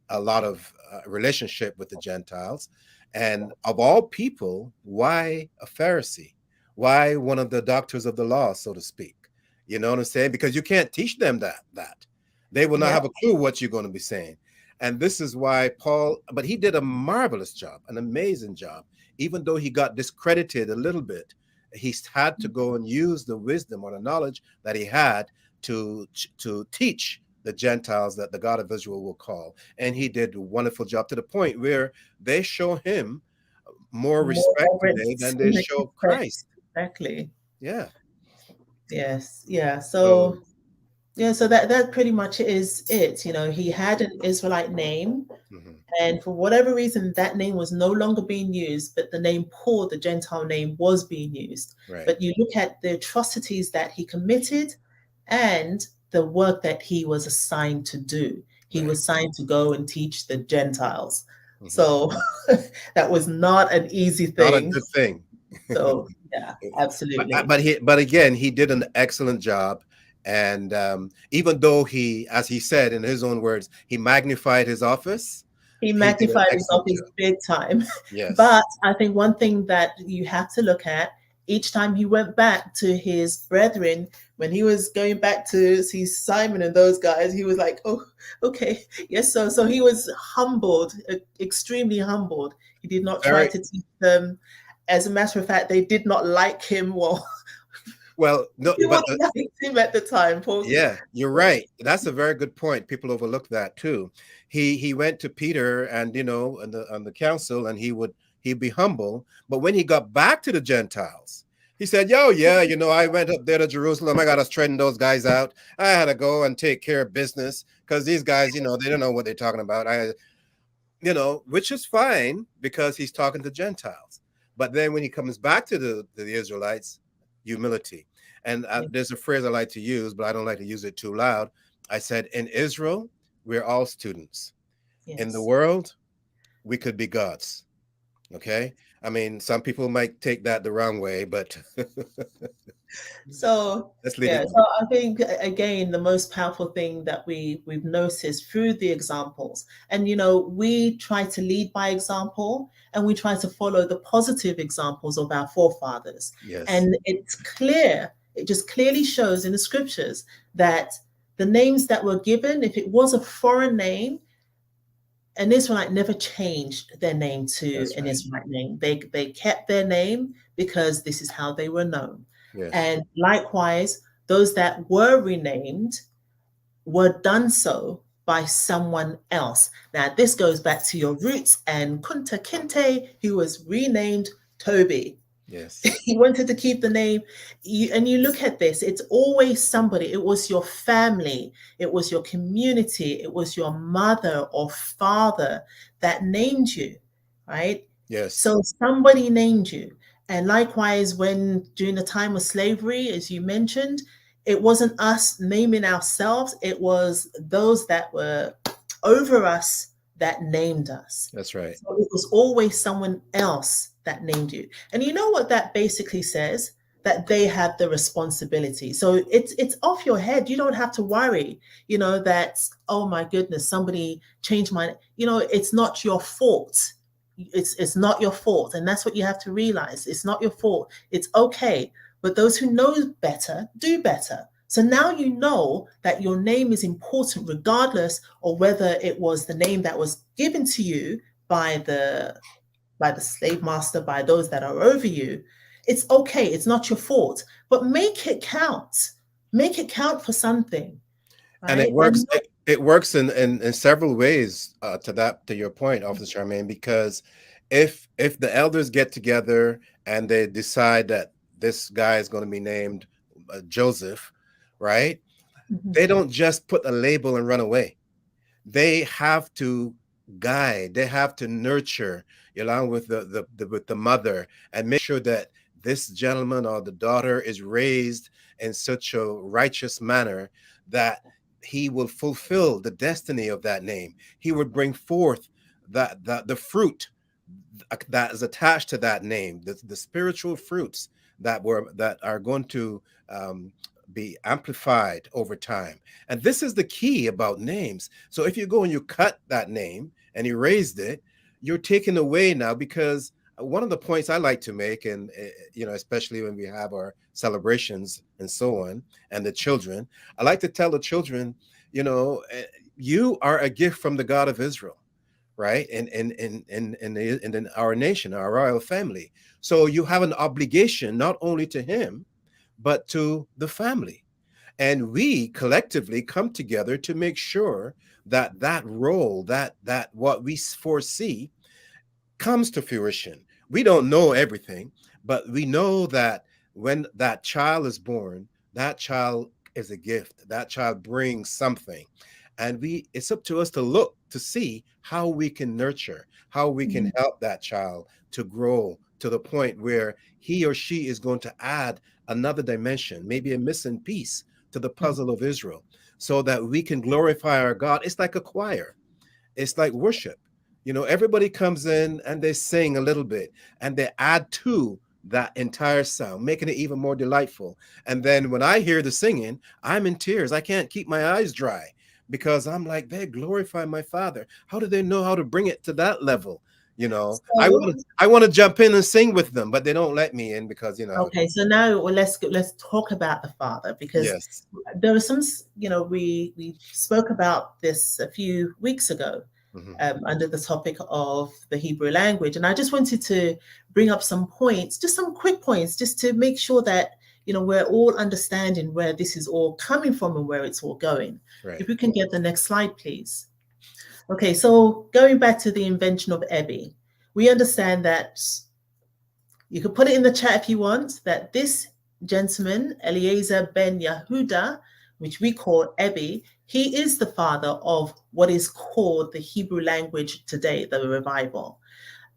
[SPEAKER 4] a lot of relationship with the Gentiles, and of all people, why a Pharisee? Why one of the doctors of the law, so to speak? You know what I'm saying? Because you can't teach them that they will not have a clue what you're going to be saying. And this is why Paul, but he did a marvelous job, an amazing job. Even though he got discredited a little bit, he had to go and use the wisdom or the knowledge that he had to teach the Gentiles that the God of Israel will call. And he did a wonderful job to the point where they show him more respect today than they show Christ.
[SPEAKER 2] Exactly.
[SPEAKER 4] Yeah.
[SPEAKER 2] Yes. Yeah. So Yeah, so that pretty much is it. You know, he had an Israelite name,
[SPEAKER 4] Hmm.
[SPEAKER 2] and for whatever reason, that name was no longer being used, but the name Paul, the Gentile name, was being used.
[SPEAKER 4] Right.
[SPEAKER 2] But you look at the atrocities that he committed and the work that he was assigned to do. He
[SPEAKER 4] Right.
[SPEAKER 2] was assigned to go and teach the Gentiles.
[SPEAKER 4] Hmm.
[SPEAKER 2] So that was not an easy
[SPEAKER 4] Not a
[SPEAKER 2] thing.
[SPEAKER 4] good thing.
[SPEAKER 2] So yeah, absolutely.
[SPEAKER 4] But again, he did an excellent job. And even though he, as he said in his own words, he magnified his office,
[SPEAKER 2] He
[SPEAKER 4] he did an
[SPEAKER 2] magnified his
[SPEAKER 4] excellent
[SPEAKER 2] office
[SPEAKER 4] job.
[SPEAKER 2] big time.
[SPEAKER 4] Yes.
[SPEAKER 2] But I think one thing that you have to look at each time he went back to his brethren, when he was going back to see Simon and those guys, he was like, "Oh, okay, yes." So he was humbled, extremely humbled. He did not try
[SPEAKER 4] Very
[SPEAKER 2] to teach them. As a matter of fact, they did not like him. Well,
[SPEAKER 4] well. No,
[SPEAKER 2] they
[SPEAKER 4] but
[SPEAKER 2] would like him at the time. Paul.
[SPEAKER 4] yeah, you're right. That's a very good point. People overlook that too. He went to Peter and on the council, and he'd be humble. But when he got back to the Gentiles, he said, "Yo, yeah, I went up there to Jerusalem. I got to straighten those guys out. I had to go and take care of business because these guys, they don't know what they're talking about. Which is fine because he's talking to Gentiles. But then when he comes back to the Israelites, humility. And there's a phrase I like to use, but I don't like to use it too loud. I said, in Israel, we're all students. In the
[SPEAKER 2] Yes.
[SPEAKER 4] world, we could be gods. Okay. I mean, some people might take that the wrong way, but
[SPEAKER 2] So
[SPEAKER 4] let's leave
[SPEAKER 2] yeah,
[SPEAKER 4] it.
[SPEAKER 2] so I think again the most powerful thing that we've noticed through the examples, and we try to lead by example, and we try to follow the positive examples of our forefathers,
[SPEAKER 4] Yes.
[SPEAKER 2] and it's clear. It just clearly shows in the scriptures that the names that were given, if it was a foreign name, an Israelite never changed their name to
[SPEAKER 4] That's
[SPEAKER 2] an
[SPEAKER 4] right.
[SPEAKER 2] Israelite name. They kept their name because this is how they were known.
[SPEAKER 4] Yes.
[SPEAKER 2] And likewise, those that were renamed were done so by someone else. Now, this goes back to your roots and Kunta Kinte, who was renamed Toby.
[SPEAKER 4] Yes.
[SPEAKER 2] He wanted to keep the name. And you look at this, it's always somebody. It was your family, it was your community, it was your mother or father that named you, right?
[SPEAKER 4] Yes.
[SPEAKER 2] So somebody named you. And likewise, when during the time of slavery, as you mentioned, it wasn't us naming ourselves, it was those that were over us that named us.
[SPEAKER 4] That's right.
[SPEAKER 2] So it was always someone else that named you. And you know what that basically says? That they have the responsibility. So it's off your head. You don't have to worry, that, oh my goodness, somebody changed my, it's not your fault. It's not your fault. And that's what you have to realize. It's not your fault. It's okay. But those who know better do better. So now you know that your name is important regardless of whether it was the name that was given to you by the slave master, by those that are over you. It's okay. It's not your fault, but make it count. Make it count for something,
[SPEAKER 4] And it
[SPEAKER 2] right?
[SPEAKER 4] works. It works in several ways. To your point, Officer Charmaine, because if the elders get together and they decide that this guy is going to be named Joseph, right?
[SPEAKER 2] Mhm.
[SPEAKER 4] They don't just put a label and run away. They have to guide. They have to nurture along with with the mother and make sure that this gentleman or the daughter is raised in such a righteous manner that he will fulfill the destiny of that name. He would bring forth the fruit that is attached to that name, the spiritual fruits that are going to be amplified over time. And this is the key about names. So if you go and you cut that name and erased it, you're taken away now, because one of the points I like to make, and especially when we have our celebrations and so on, and the children, I like to tell the children, you are a gift from the God of Israel, right? In our nation, our royal family. So you have an obligation not only to him, but to the family. And we collectively come together to make sure that that role, that what we foresee comes to fruition. We don't know everything, but we know that when that child is born, that child is a gift. That child brings something. And it's up to us to look to see how we can nurture, how we can
[SPEAKER 2] Mhm.
[SPEAKER 4] help that child to grow to the point where he or she is going to add another dimension, maybe a missing piece to the
[SPEAKER 2] Mhm.
[SPEAKER 4] puzzle of Israel, so that we can glorify our God. It's like a choir. It's like worship. Everybody comes in and they sing a little bit and they add to that entire sound, making it even more delightful. And then when I hear the singing, I'm in tears. I can't keep my eyes dry because I'm like, they glorify my Father. How do they know how to bring it to that level? I want
[SPEAKER 2] So,
[SPEAKER 4] to I want to jump in and sing with them, but they don't let me in because you know how it
[SPEAKER 2] okay, so now let's talk about the Father, because
[SPEAKER 4] Yes.
[SPEAKER 2] there are some, we spoke about this a few weeks ago,
[SPEAKER 4] Mhm.
[SPEAKER 2] under the topic of the Hebrew language. And I just wanted to bring up some points, just some quick points, just to make sure that, we're all understanding where this is all coming from and where it's all going.
[SPEAKER 4] Right.
[SPEAKER 2] If we can get the next slide, please. Okay, so going back to the invention of Ebi, we understand that, you can put it in the chat if you want, that this gentleman, Eliezer ben Yehuda, which we call Ebi, he is the father of what is called the Hebrew language today, the revival.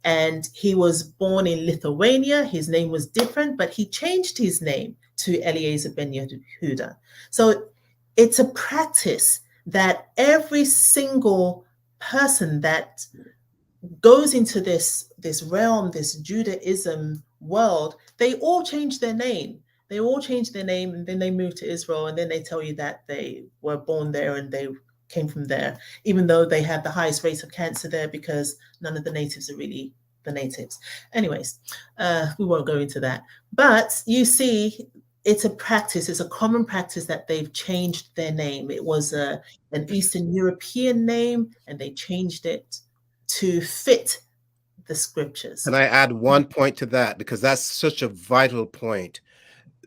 [SPEAKER 2] And he was born in Lithuania. His name was different, but he changed his name to Eliezer ben Yehuda. So it's a practice that every single person that goes into this realm, this Judaism world, they all change their name. They all change their name, and then they move to Israel, and then they tell you that they were born there and they came from there, even though they have the highest rates of cancer there because none of the natives are really the natives. Anyways, we won't go into that. But you see, it's a practice, it's a common practice that they've changed their name. It was an Eastern European name, and they changed it to fit the
[SPEAKER 4] Can
[SPEAKER 2] scriptures.
[SPEAKER 4] I add one point to that? Because that's such a vital point.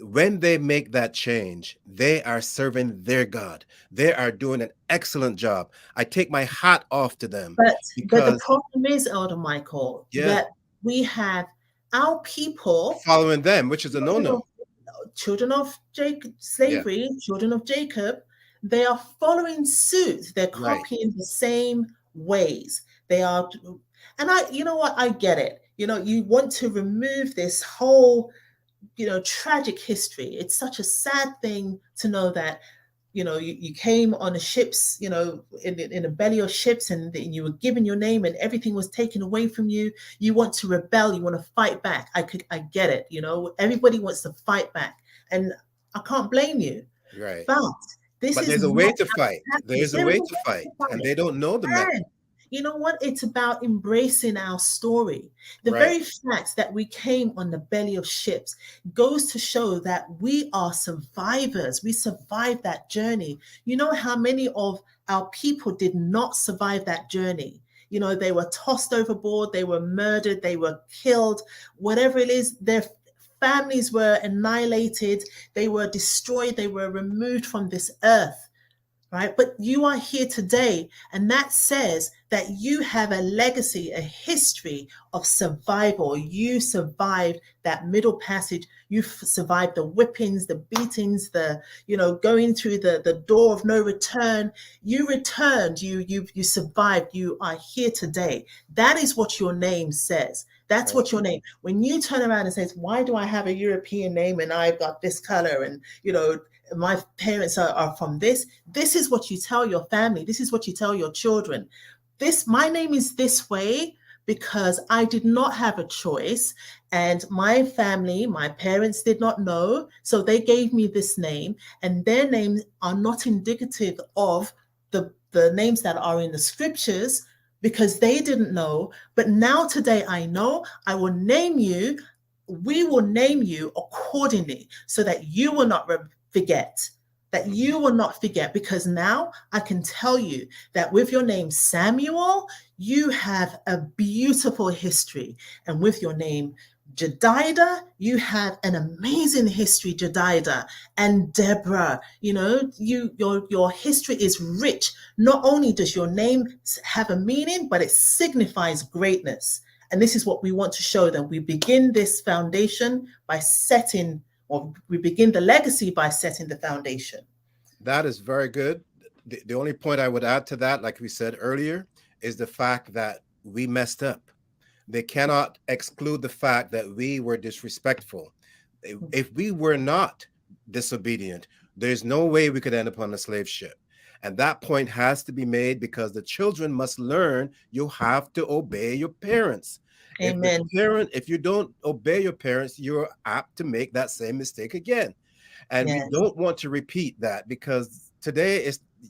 [SPEAKER 4] When they make that change, they are serving their God. They are doing an excellent job. I take my hat off to them
[SPEAKER 2] But the
[SPEAKER 4] because,
[SPEAKER 2] problem is, Elder Michael,
[SPEAKER 4] yeah,
[SPEAKER 2] that we have our people,
[SPEAKER 4] following them, which is a
[SPEAKER 2] children
[SPEAKER 4] no-no.
[SPEAKER 2] of, children of Jacob,
[SPEAKER 4] Yeah,
[SPEAKER 2] slavery, children of Jacob, they are following suit. They're
[SPEAKER 4] right.
[SPEAKER 2] copying the same ways. They are, and you know what? I get it. You want to remove this whole, tragic history. It's such a sad thing to know that, you came on a ships, in a belly of ships, and you were given your name and everything was taken away from you. You want to rebel, you want to fight back. I get it. Everybody wants to fight back, and I can't blame you.
[SPEAKER 4] Right.
[SPEAKER 2] But this
[SPEAKER 4] But
[SPEAKER 2] is
[SPEAKER 4] there's a
[SPEAKER 2] not
[SPEAKER 4] way to fight.
[SPEAKER 2] our practice.
[SPEAKER 4] There's a
[SPEAKER 2] There is
[SPEAKER 4] way
[SPEAKER 2] a
[SPEAKER 4] to
[SPEAKER 2] way
[SPEAKER 4] fight,
[SPEAKER 2] to fight
[SPEAKER 4] and
[SPEAKER 2] it.
[SPEAKER 4] they don't know the method.
[SPEAKER 2] And you know what? It's about embracing our story. The
[SPEAKER 4] Right.
[SPEAKER 2] very fact that we came on the belly of ships goes to show that we are survivors. We survived that journey. You know how many of our people did not survive that journey? They were tossed overboard, they were murdered, they were killed, whatever it is, their families were annihilated, they were destroyed, they were removed from this earth. Right? But you are here today, and that says that you have a legacy, a history of survival. You survived that middle passage. You survived the whippings, the beatings, the going through the door of no return. You returned. You survived. You are here today. That is what your name says. That's
[SPEAKER 4] Right.
[SPEAKER 2] what your name. When you turn around and says, "Why do I have a European name and I've got this color and my parents are from this," this is what you tell your family. This is what you tell your children. My name is this way because I did not have a choice, and my family, my parents did not know, so they gave me this name, and their names are not indicative of the names that are in the scriptures because they didn't know. But now today I know. I will name you. We will name you accordingly so that you will not forget, because now I can tell you that with your name Samuel, you have a beautiful history, and with your name Jedidah, you have an amazing history, Jedidah, and Deborah. Your history is rich. Not only does your name have a meaning, but it signifies greatness. And this is what we want to show them. We begin this foundation by setting, or we begin the legacy by setting the foundation.
[SPEAKER 4] That is very good. The only point I would add to that, like we said earlier, is the fact that we messed up. They cannot exclude the fact that we were disrespectful. If we were not disobedient, there's no way we could end up on a slave ship. And that point has to be made because the children must learn you have to obey your parents.
[SPEAKER 2] Amen.
[SPEAKER 4] If you don't obey your parents, you're apt to make that same mistake again. And we
[SPEAKER 2] Yeah.
[SPEAKER 4] don't want to repeat that because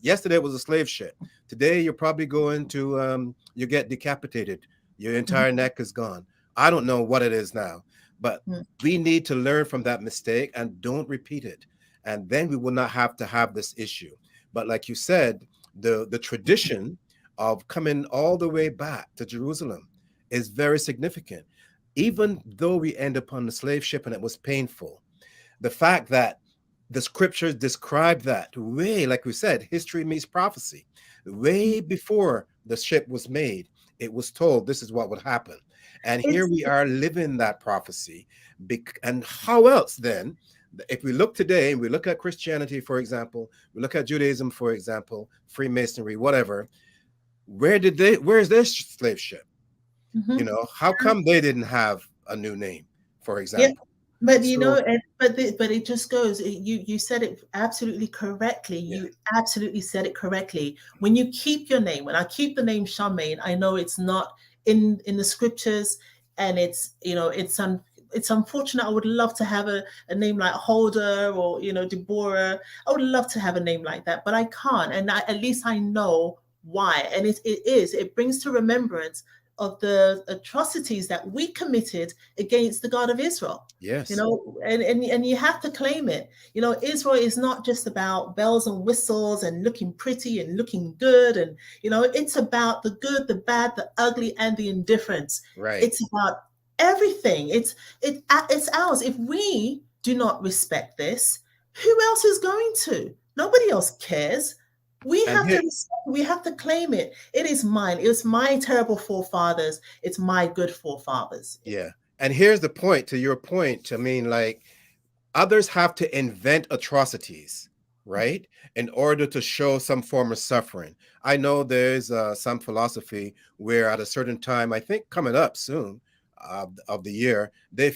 [SPEAKER 4] yesterday was a slave ship. Today you're probably going to you get decapitated. Your entire neck is gone. I don't know what it is now, but
[SPEAKER 2] Mhm.
[SPEAKER 4] we need to learn from that mistake and don't repeat it. And then we will not have to have this issue. But like you said, the tradition of coming all the way back to Jerusalem is very significant. Even though we end up on the slave ship and it was painful, the fact that the scriptures describe that way, like we said, history meets prophecy. Way before the ship was made, it was told this is what would happen. And here
[SPEAKER 2] It's
[SPEAKER 4] we are living that prophecy. And how else then, if we look today and we look at Christianity, for example, we look at Judaism, for example, Freemasonry, whatever, where's their slave ship?
[SPEAKER 2] mhm.
[SPEAKER 4] How come they didn't have a new name, for
[SPEAKER 2] Yeah,
[SPEAKER 4] example?
[SPEAKER 2] but
[SPEAKER 4] So,
[SPEAKER 2] but it just goes. You said it absolutely correctly.
[SPEAKER 4] yeah,
[SPEAKER 2] You absolutely said it correctly. When you keep your name, when I keep the name Charmaine, I know it's not in the scriptures, and it's unfortunate. I would love to have a name like Holder or Deborah. I would love to have a name like that, but I can't. And at least I know why. And it brings to remembrance of the atrocities that we committed against the God of Israel.
[SPEAKER 4] yes,
[SPEAKER 2] And you have to claim it. Israel is not just about bells and whistles and looking pretty and looking good. And it's about the good, the bad, the ugly, and the indifference.
[SPEAKER 4] right.
[SPEAKER 2] It's about everything. It's ours. If we do not respect this, who else is going to? Nobody else cares. We
[SPEAKER 4] And
[SPEAKER 2] have to
[SPEAKER 4] here,
[SPEAKER 2] respect, we have to claim it. It is mine. It's my terrible forefathers. It's my good forefathers.
[SPEAKER 4] yeah. And here's the point to your point. I mean, like, others have to invent atrocities, right? In order to show some form of suffering. I know there's some philosophy where at a certain time, I think coming up soon of the year, they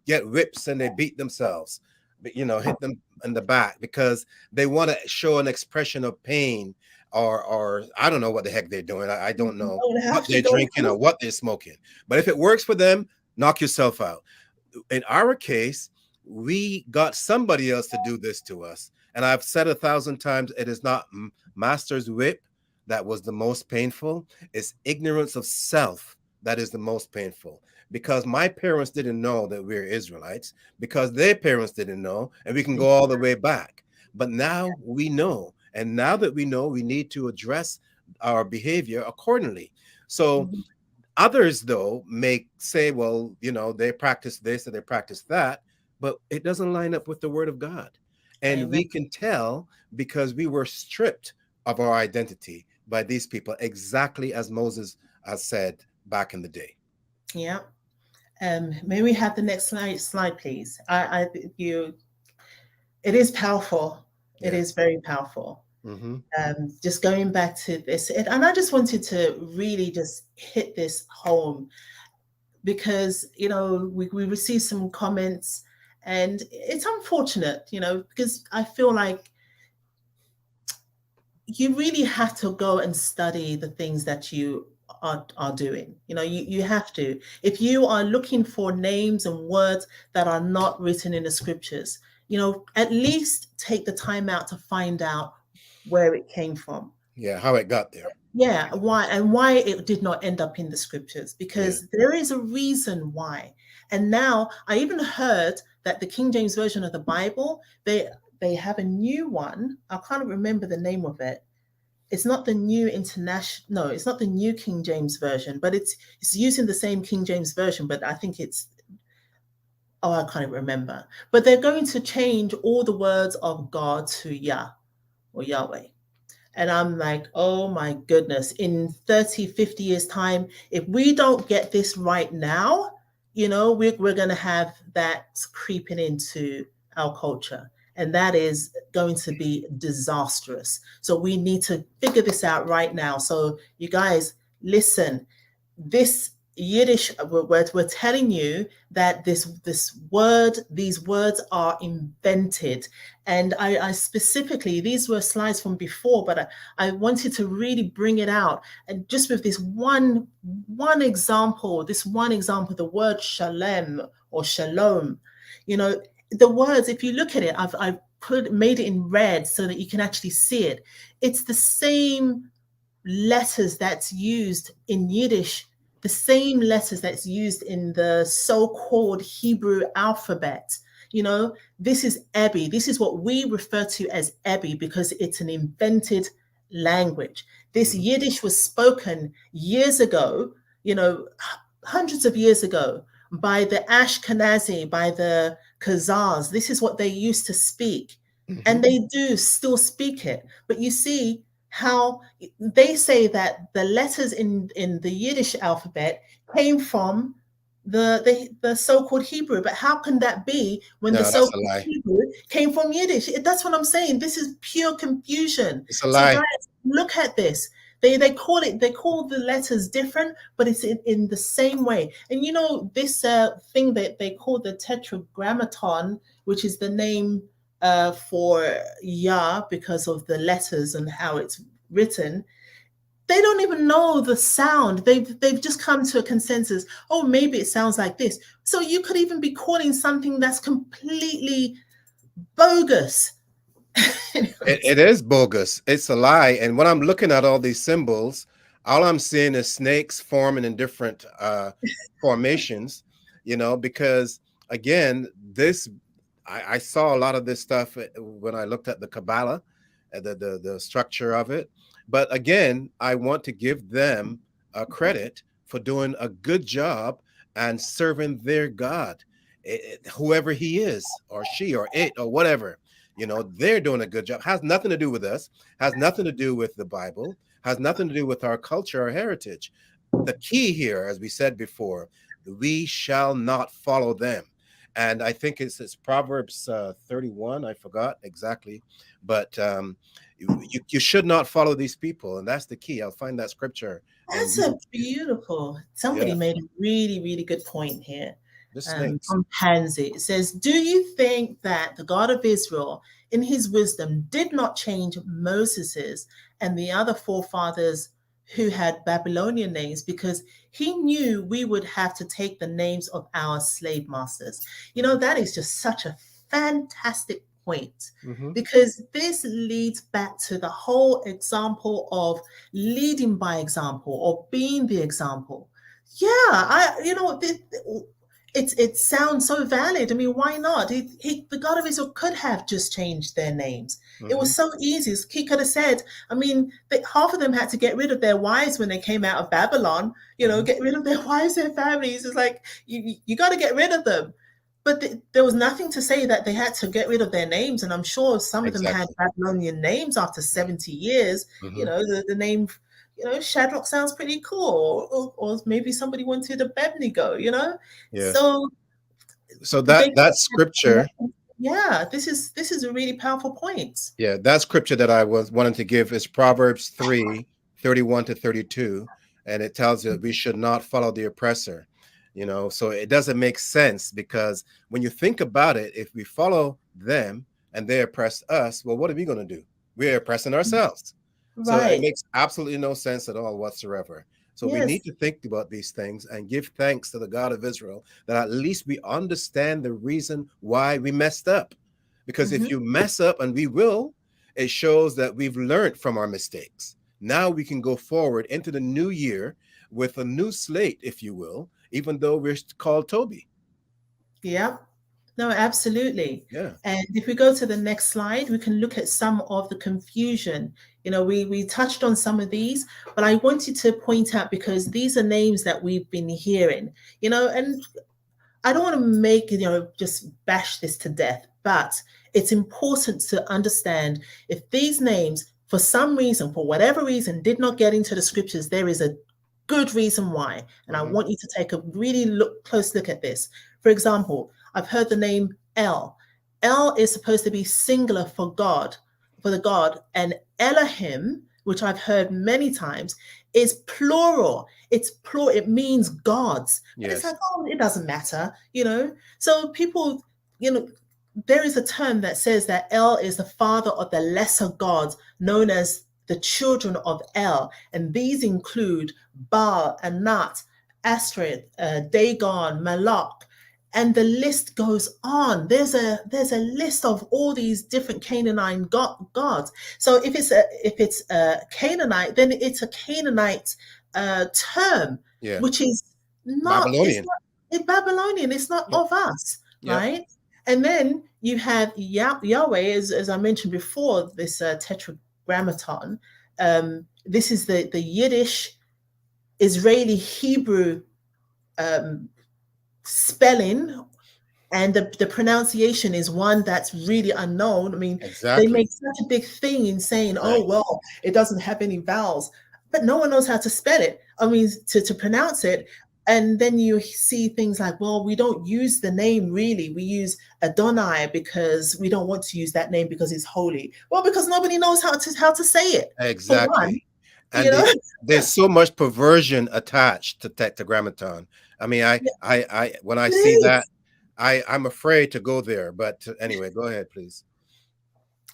[SPEAKER 4] get whips and they beat themselves, but hit them in the back because they want to show an expression of pain or I don't know what the heck they're doing. I
[SPEAKER 2] You
[SPEAKER 4] don't know
[SPEAKER 2] don't
[SPEAKER 4] what
[SPEAKER 2] have to
[SPEAKER 4] they're
[SPEAKER 2] go
[SPEAKER 4] drinking or
[SPEAKER 2] through.
[SPEAKER 4] what they're smoking. But if it works for them, knock yourself out. In our case, we got somebody else to do this to us. And I've said 1,000 times, it is not master's whip that was the most painful. It's ignorance of self that is the most painful. Because my parents didn't know that we're Israelites, because their parents didn't know, and we can go all the way back. But now we know. And now that we know, we need to address our behavior accordingly. So
[SPEAKER 2] Mhm.
[SPEAKER 4] others, though, may say, well, they practice this or they practice that, but it doesn't line up with the word of God. And
[SPEAKER 2] Amen.
[SPEAKER 4] we can tell because we were stripped of our identity by these people, exactly as Moses has said back in the day.
[SPEAKER 2] Yeah. May we have the next slide, please? It is powerful. It
[SPEAKER 4] Yeah.
[SPEAKER 2] is very powerful.
[SPEAKER 4] Hmm.
[SPEAKER 2] Just going back to this, and I just wanted to really just hit this home because we received some comments, and it's unfortunate, because I feel like you really have to go and study the things that you are doing. You have to. If you are looking for names and words that are not written in the scriptures, at least take the time out to find out where it came from.
[SPEAKER 4] Yeah. How it got there.
[SPEAKER 2] Yeah, why it did not end up in the scriptures,
[SPEAKER 4] Yeah.
[SPEAKER 2] because there is a reason why. And now I even heard that the King James version of the Bible, they have a new one. I can't remember the name of it. It's not the new international, no, it's not the new King James version, but it's using the same King James version, but I think I can't remember. But they're going to change all the words of God to Yah or Yahweh. And I'm like, oh my goodness, in 30, 50 years' time, if we don't get this right now, we're going to have that creeping into our culture. and that is going to be disastrous. So we need to figure this out right now. So you guys, listen, this Yiddish, we're telling you that these words are invented. And I specifically, these were slides from before, but I wanted to really bring it out. And just with this one example, the word shalem or shalom, the words, if you look at it, I've made it in red so that you can actually see it. It's the same letters that's used in Yiddish, the same letters that's used in the so-called Hebrew alphabet. This is Ebi. This is what we refer to as Ebi because it's an invented language. This Yiddish was spoken years ago, hundreds of years ago, by the Ashkenazi, by the Khazars. This is what they used to speak. And they do still speak it. But you see how they say that the letters in the Yiddish alphabet came from the so-called Hebrew. But how can that be when
[SPEAKER 4] No,
[SPEAKER 2] the
[SPEAKER 4] that's a
[SPEAKER 2] so-called
[SPEAKER 4] lie.
[SPEAKER 2] Hebrew came from Yiddish? That's what I'm saying. This is pure confusion.
[SPEAKER 4] It's a
[SPEAKER 2] So
[SPEAKER 4] lie.
[SPEAKER 2] guys, look at this. They call the letters different, but it's in the same way. And this thing that they call the tetragrammaton, which is the name for Yah because of the letters and how it's written. They don't even know the sound. They've just come to a consensus. Oh, maybe it sounds like this. So you could even be calling something that's completely bogus.
[SPEAKER 4] It is bogus. It's a lie. And when I'm looking at all these symbols, all I'm seeing is snakes forming in different formations, because again, I saw a lot of this stuff when I looked at the Kabbalah, the structure of it. But again, I want to give them credit for doing a good job and serving their God, whoever he is, or she, or it, or whatever. They're doing a good job. Has nothing to do with us, has nothing to do with the Bible, has nothing to do with our culture or heritage. The key here, as we said before, we shall not follow them. And I think it's Proverbs 31. I forgot exactly, but you should not follow these people, and that's the key. I'll find that scripture.
[SPEAKER 2] That's a beautiful. Somebody made a really, really good point here.
[SPEAKER 4] The snakes.
[SPEAKER 2] From Pansy, it says, "Do you think that the God of Israel, in His wisdom, did not change Moses's and the other forefathers who had Babylonian names because He knew we would have to take the names of our slave masters?" That is just such a fantastic point, because this leads back to the whole example of leading by example or being the example. It sounds so valid. I mean, why not? The God of Israel could have just changed their names. It was so easy. He could have said, half of them had to get rid of their wives when they came out of Babylon, get rid of their wives, their families. It's like, you got to get rid of them. But there was nothing to say that they had to get rid of their names. And I'm sure some of them had Babylonian names after 70 years. The name, Shadrach sounds pretty cool. Or maybe somebody wanted a Abednego,
[SPEAKER 4] Yeah. So that scripture.
[SPEAKER 2] Yeah, this is a really powerful point.
[SPEAKER 4] Yeah, that scripture that I was wanting to give is Proverbs 3:31-32. And it tells us we should not follow the oppressor. So it doesn't make sense, because when you think about it, if we follow them and they oppress us, well, what are we going to do? We're oppressing ourselves. Right. So it makes absolutely no sense at all whatsoever. So we need to think about these things and give thanks to the God of Israel that at least we understand the reason why we messed up. Because if you mess up, and we will, it shows that we've learned from our mistakes. Now we can go forward into the new year with a new slate, if you will, even though we're called Toby.
[SPEAKER 2] Yeah, no, absolutely.
[SPEAKER 4] Yeah.
[SPEAKER 2] And if we go to the next slide, we can look at some of the confusion. We touched on some of these, but I wanted to point out, because these are names that we've been hearing, and I don't want to make, just bash this to death, but it's important to understand if these names, for some reason, for whatever reason, did not get into the scriptures, there is a good reason why. And I want you to take a really close look at this. For example, I've heard the name El. El is supposed to be singular for God, for the God, and Elohim, which I've heard many times, is plural. It's plural. It means gods. But it's
[SPEAKER 4] Yes.
[SPEAKER 2] like, oh, it doesn't matter, you know. So people, you know, there is a term that says that El is the father of the lesser gods known as the children of El, and these include Baal, Anat, Astrid, Dagon, Malak, and the list goes on. There's a list of all these different Canaanite gods. So if it's a Canaanite, then it's a Canaanite term,
[SPEAKER 4] Yeah.
[SPEAKER 2] which is not
[SPEAKER 4] Babylonian.
[SPEAKER 2] it's Babylonian. It's not
[SPEAKER 4] Yep.
[SPEAKER 2] of us,
[SPEAKER 4] Yep.
[SPEAKER 2] right? And then you have Yahweh, as I mentioned before, this tetragrammaton. This is the Yiddish, Israeli, Hebrew spelling, and the pronunciation is one that's really unknown. I mean, they
[SPEAKER 4] Exactly.
[SPEAKER 2] make such a big thing in saying,
[SPEAKER 4] Right.
[SPEAKER 2] oh, well, it doesn't have any vowels, but no one knows how to spell it. I mean, to pronounce it. And then you see things like, well, we don't use the name really. We use Adonai because we don't want to use that name because it's holy. Well, because nobody knows how to say it, for one,
[SPEAKER 4] Exactly.
[SPEAKER 2] you
[SPEAKER 4] And
[SPEAKER 2] know?
[SPEAKER 4] there's so much perversion attached to tetragrammaton. I mean,
[SPEAKER 2] Yeah,
[SPEAKER 4] when I
[SPEAKER 2] it
[SPEAKER 4] see that,
[SPEAKER 2] is.
[SPEAKER 4] I'm afraid to go there. But anyway, go ahead, please.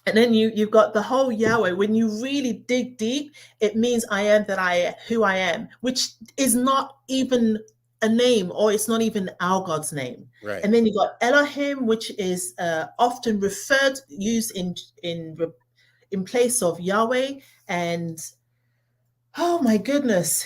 [SPEAKER 2] And then you've got the whole Yahweh. When you really dig deep, it means I am that I who I am, which is not even a name, or it's not even our God's name.
[SPEAKER 4] Right.
[SPEAKER 2] And then you got Elohim, which is often used in place of Yahweh. And oh my goodness,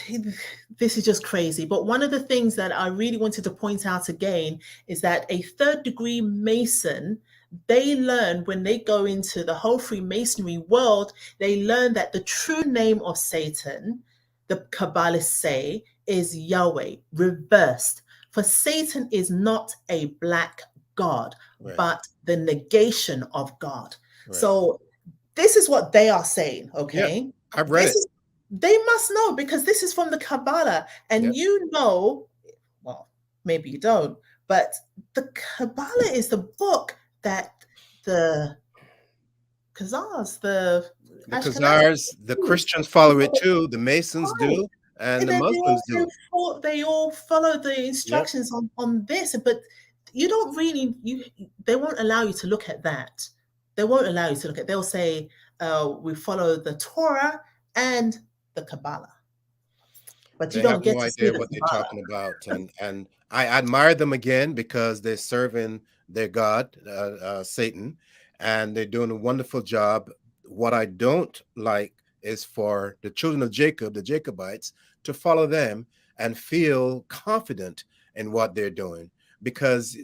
[SPEAKER 2] this is just crazy. But one of the things that I really wanted to point out again is that a third degree Mason, they learn when they go into the whole Freemasonry world, they learn that the true name of Satan, the Kabbalists say, is Yahweh, reversed. For Satan is not a black God,
[SPEAKER 4] Right.
[SPEAKER 2] but the negation of God.
[SPEAKER 4] Right.
[SPEAKER 2] So this is what they are saying,
[SPEAKER 4] Yep.
[SPEAKER 2] okay?
[SPEAKER 4] I've read
[SPEAKER 2] This
[SPEAKER 4] it.
[SPEAKER 2] is They must know, because this is from the Kabbalah, and
[SPEAKER 4] Yep.
[SPEAKER 2] you know, well, maybe you don't, but the Kabbalah is the book that the Khazars, the
[SPEAKER 4] The
[SPEAKER 2] Ashkenazis
[SPEAKER 4] Khazars, the
[SPEAKER 2] use.
[SPEAKER 4] Christians follow it too. The Masons
[SPEAKER 2] Right.
[SPEAKER 4] do, and
[SPEAKER 2] And
[SPEAKER 4] the
[SPEAKER 2] then
[SPEAKER 4] Muslims do.
[SPEAKER 2] they all follow the
[SPEAKER 4] Yep.
[SPEAKER 2] instructions on this, but you don't really they won't allow you to look at that. They won't allow you to look at. They'll say we follow the Torah and the Kabbalah, but you
[SPEAKER 4] They have
[SPEAKER 2] don't get
[SPEAKER 4] no
[SPEAKER 2] to see
[SPEAKER 4] idea
[SPEAKER 2] the
[SPEAKER 4] what they're
[SPEAKER 2] Kabbalah.
[SPEAKER 4] talking about, and I admire them again because they're serving their God, Satan, and they're doing a wonderful job. What I don't like is for the children of Jacob, the Jacobites, to follow them and feel confident in what they're doing, because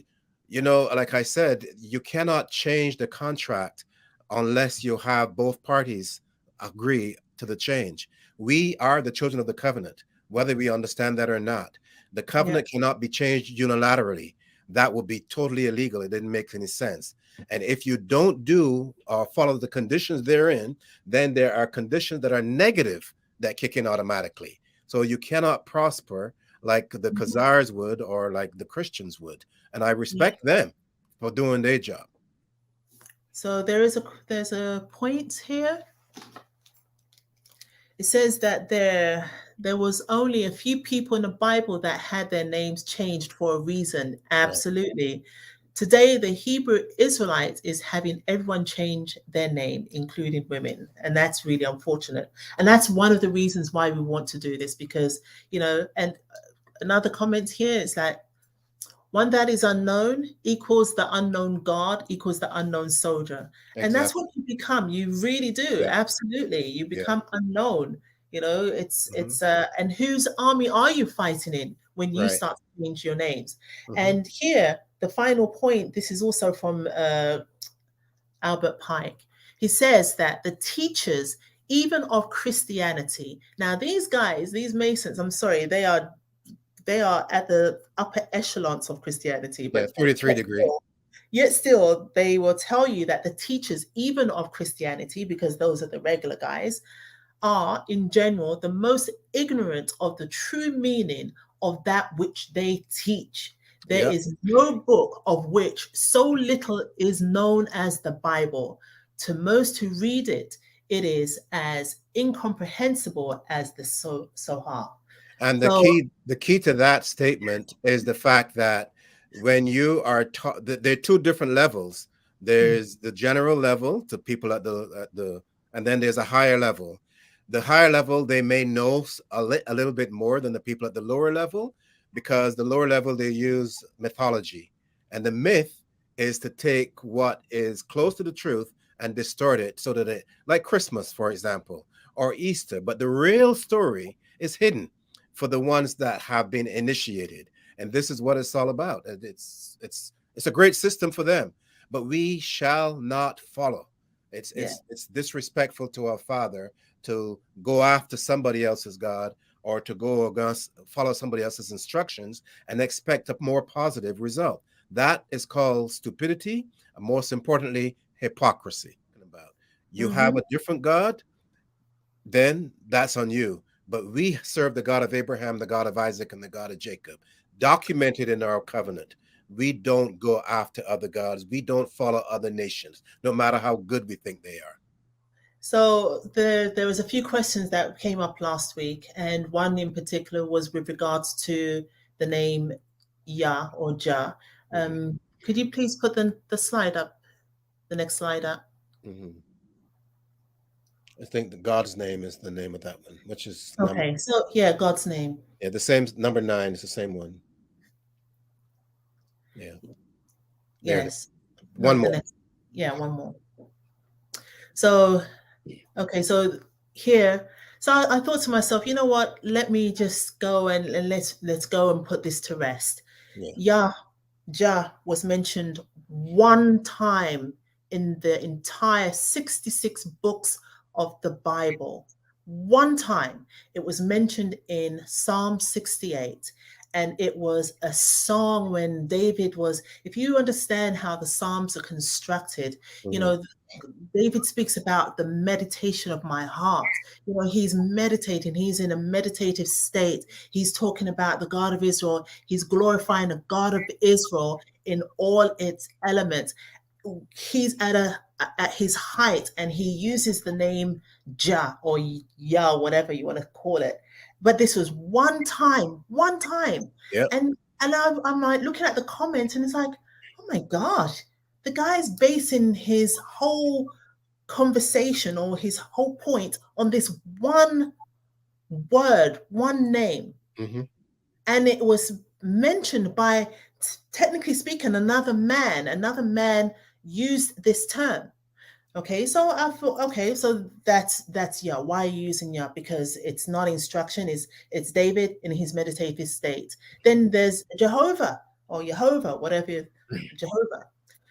[SPEAKER 4] like I said, you cannot change the contract unless you have both parties agree to the change. We are the children of the covenant, whether we understand that or not. The
[SPEAKER 2] Yeah.
[SPEAKER 4] covenant cannot be changed unilaterally. That would be totally illegal. It didn't make any sense. And if you don't do or follow the conditions therein, then there are conditions that are negative that kick in automatically. So you cannot prosper like the
[SPEAKER 2] Mhm.
[SPEAKER 4] Khazars would or like the Christians would. And I
[SPEAKER 2] Yeah.
[SPEAKER 4] respect them for doing their job.
[SPEAKER 2] So there's a point here. It says that there was only a few people in the Bible that had their names changed for a reason.
[SPEAKER 4] Right.
[SPEAKER 2] Absolutely. Today, the Hebrew Israelites is having everyone change their name, including women. And that's really unfortunate. And that's one of the reasons why we want to do this, because, and another comment here is that one that is unknown equals the unknown God equals the unknown soldier. And that's
[SPEAKER 4] Exactly.
[SPEAKER 2] what you become. You really do.
[SPEAKER 4] Yeah.
[SPEAKER 2] Absolutely. You
[SPEAKER 4] Yeah.
[SPEAKER 2] become unknown.
[SPEAKER 4] Mhm.
[SPEAKER 2] And whose army are you fighting in when you
[SPEAKER 4] Right.
[SPEAKER 2] start to change your names?
[SPEAKER 4] Mhm.
[SPEAKER 2] And here, the final point, this is also from Albert Pike. He says that the teachers, even of Christianity, now these guys, these Masons, I'm sorry, they are at the upper echelons of Christianity,
[SPEAKER 4] Yeah,
[SPEAKER 2] but
[SPEAKER 4] 33 degree.
[SPEAKER 2] yet still, they will tell you that the teachers, even of Christianity, because those are the regular guys, are in general the most ignorant of the true meaning of that which they teach. There
[SPEAKER 4] Yep.
[SPEAKER 2] is no book of which so little is known as the Bible. To most who read it, it is as incomprehensible as the Sohar.
[SPEAKER 4] And
[SPEAKER 2] So,
[SPEAKER 4] the key to that statement is the fact that when you are taught, there are two different levels. There's the general level to people and then there's a higher level. The higher level, they may know a little bit more than the people at the lower level, because the lower level, they use mythology, and the myth is to take what is close to the truth and distort it so that it, like Christmas, for example, or Easter, but the real story is hidden for the ones that have been initiated. And this is what it's all about. It's a great system for them, but we shall not follow. It's
[SPEAKER 2] yeah.
[SPEAKER 4] it's disrespectful to our Father to go after somebody else's God, or to go against follow somebody else's instructions and expect a more positive result. That is called stupidity, and most importantly, hypocrisy. About you have
[SPEAKER 2] Mhm.
[SPEAKER 4] a different God, then that's on you. But we serve the God of Abraham, the God of Isaac, and the God of Jacob, documented in our covenant. We don't go after other gods. We don't follow other nations, no matter how good we think they are.
[SPEAKER 2] So there was a few questions that came up last week, and one in particular was with regards to the name Yah or Jah.
[SPEAKER 4] Mhm,
[SPEAKER 2] Could you please put the slide up, the next slide up?
[SPEAKER 4] mhm. I think the God's name is the name of that one, which is number,
[SPEAKER 2] Okay, so yeah, God's name.
[SPEAKER 4] yeah, the same number 9 is the same one. Yeah, there it is.
[SPEAKER 2] Yes. No,
[SPEAKER 4] One
[SPEAKER 2] the
[SPEAKER 4] more.
[SPEAKER 2] next. Yeah, one more. So okay, so here, so I thought to myself, you know what? Let me just go and let's go and put this to rest.
[SPEAKER 4] Yeah.
[SPEAKER 2] Yah, Jah was mentioned one time in the entire 66 books of the Bible. One time it was mentioned in Psalm 68. And it was a song when David was, if you understand how the Psalms are constructed, you
[SPEAKER 4] Mhm.
[SPEAKER 2] know, David speaks about the meditation of my heart. You know, he's meditating, he's in a meditative state. He's talking about the God of Israel. He's glorifying the God of Israel in all its elements. He's at his height, and he uses the name Jah or Yah, whatever you want to call it. But this was one time.
[SPEAKER 4] Yep.
[SPEAKER 2] And I'm like looking at the comments, and it's like, oh my gosh, the guy's basing his whole conversation or his whole point on this one word, one name.
[SPEAKER 4] Mhm.
[SPEAKER 2] And it was mentioned by, technically speaking, another man used this term. Okay, so I thought, okay, so that's Yah. Why are you using Yah? Because it's not instruction, it's David in his meditative state. Then there's Jehovah or Jehovah, whatever, Jehovah.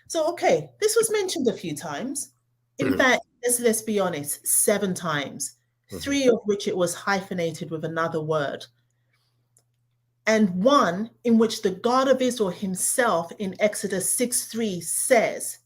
[SPEAKER 2] So okay, this was mentioned a few times. In
[SPEAKER 4] Mhm.
[SPEAKER 2] fact, let's be honest, 7 times,
[SPEAKER 4] Mhm.
[SPEAKER 2] 3 of which it was hyphenated with another word, and one in which the God of Israel himself in Exodus 6:3 says,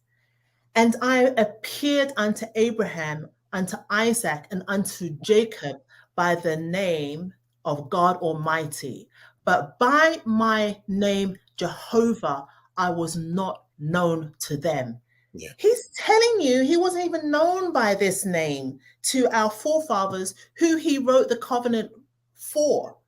[SPEAKER 2] and I appeared unto Abraham, unto Isaac, and unto Jacob by the name of God Almighty. But by my name, Jehovah, I was not known to them.
[SPEAKER 4] Yeah.
[SPEAKER 2] He's telling you he wasn't even known by this name to our forefathers who he wrote the covenant for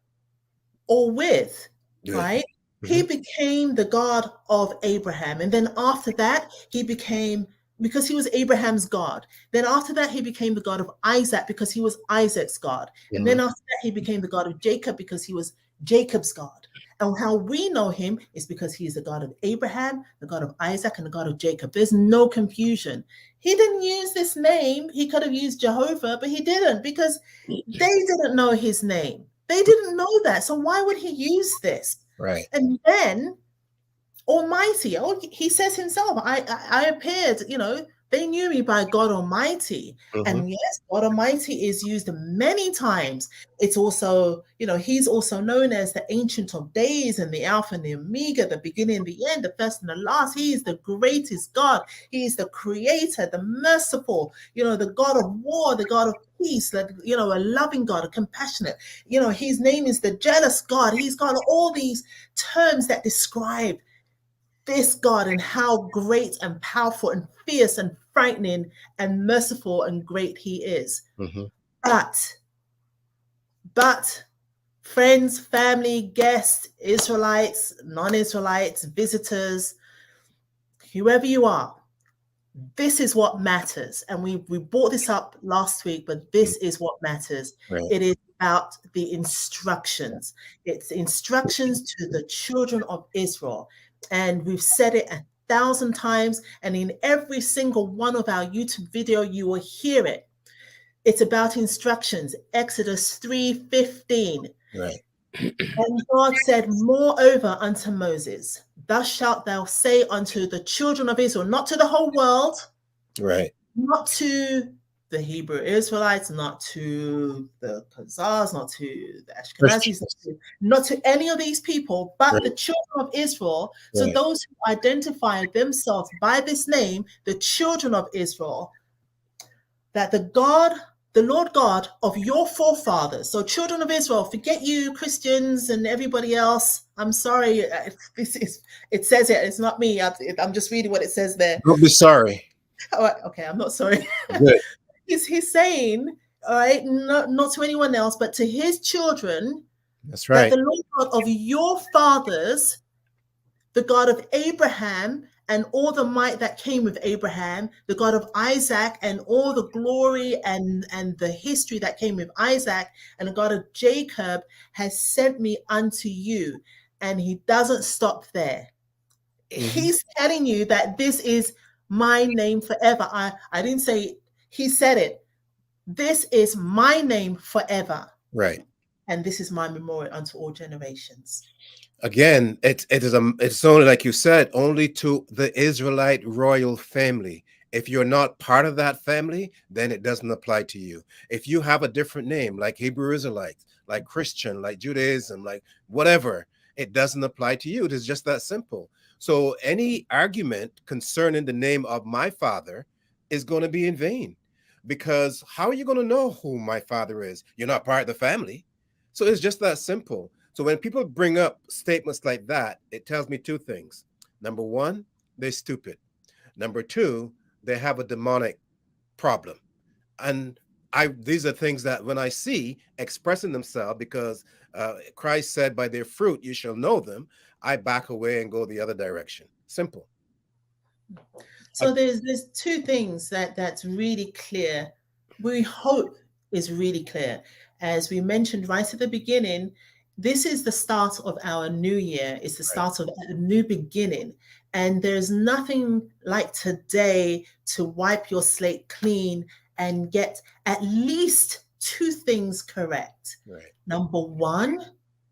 [SPEAKER 2] or with,
[SPEAKER 4] Good.
[SPEAKER 2] right? He
[SPEAKER 4] Mhm.
[SPEAKER 2] became the God of Abraham. And then after that, he became, because he was Abraham's God. Then after that, he became the God of Isaac because he was Isaac's God. And
[SPEAKER 4] Mhm.
[SPEAKER 2] then after that, he became the God of Jacob because he was Jacob's God. And how we know him is because he is the God of Abraham, the God of Isaac, and the God of Jacob. There's no confusion. He didn't use this name. He could have used Jehovah, but he didn't because they didn't know his name. They didn't know that. So why would he use this?
[SPEAKER 4] Right.
[SPEAKER 2] And then Almighty, oh, he says himself, I appeared, They knew me by God Almighty.
[SPEAKER 4] Mhm.
[SPEAKER 2] And yes, God Almighty is used many times. It's also, he's also known as the Ancient of Days and the Alpha and the Omega, the beginning and the end, the first and the last. He is the greatest God. He is the creator, the merciful, the God of war, the God of peace, a loving God, a compassionate. His name is the jealous God. He's got all these terms that describe this God and how great and powerful and fierce and frightening and merciful and great he is.
[SPEAKER 4] Mhm.
[SPEAKER 2] But friends, family, guests, Israelites, non-Israelites, visitors, whoever you are, this is what matters. And we brought this up last week, but this is what matters.
[SPEAKER 4] Right.
[SPEAKER 2] It is about the instructions. It's instructions to the children of Israel. And we've said it 1,000 times. And in every single one of our YouTube video, you will hear it. It's about instructions. Exodus 3:15.
[SPEAKER 4] Right.
[SPEAKER 2] And God said, moreover unto Moses, thus shalt thou say unto the children of Israel, not to the whole world,
[SPEAKER 4] Right.
[SPEAKER 2] not to the Hebrew Israelites, not to the Khazars, not to the Ashkenazis, not to any of these people, but
[SPEAKER 4] Right.
[SPEAKER 2] the children of Israel. So
[SPEAKER 4] Right.
[SPEAKER 2] those who identify themselves by this name, the children of Israel, that the Lord God of your forefathers, so children of Israel, forget you Christians and everybody else. I'm sorry, it says it, it's not me. I'm just reading what it says there.
[SPEAKER 4] Don't be sorry.
[SPEAKER 2] Oh, okay, I'm not sorry.
[SPEAKER 4] Good.
[SPEAKER 2] He's saying, all right, not to anyone else, but to his children,
[SPEAKER 4] That's
[SPEAKER 2] that
[SPEAKER 4] right.
[SPEAKER 2] the Lord God of your fathers, the God of Abraham and all the might that came with Abraham, the God of Isaac and all the glory and the history that came with Isaac, and the God of Jacob has sent me unto you. And he doesn't stop there. He's telling you that this is my name forever. I didn't say, he said it. This is my name forever.
[SPEAKER 4] Right.
[SPEAKER 2] And this is my memorial unto all generations.
[SPEAKER 4] Again, it's only, like you said, only to the Israelite royal family. If you're not part of that family, then it doesn't apply to you. If you have a different name, like Hebrew Israelites, like Christian, like Judaism, like whatever, it doesn't apply to you. It is just that simple. So any argument concerning the name of my father is going to be in vain, because how are you going to know who my father is? You're not part of the family. So it's just that simple. So when people bring up statements like that, it tells me two things. Number one, they're stupid. Number two, they have a demonic problem. And these are things that when I see expressing themselves, because Christ said, by their fruit you shall know them, I back away and go the other direction. Simple.
[SPEAKER 2] So there's two things that's really clear. We hope is really clear. As we mentioned right at the beginning, this is the start of our new year. It's the start of a new beginning. And there's nothing like today to wipe your slate clean and get at least two things correct.
[SPEAKER 4] Right.
[SPEAKER 2] Number one,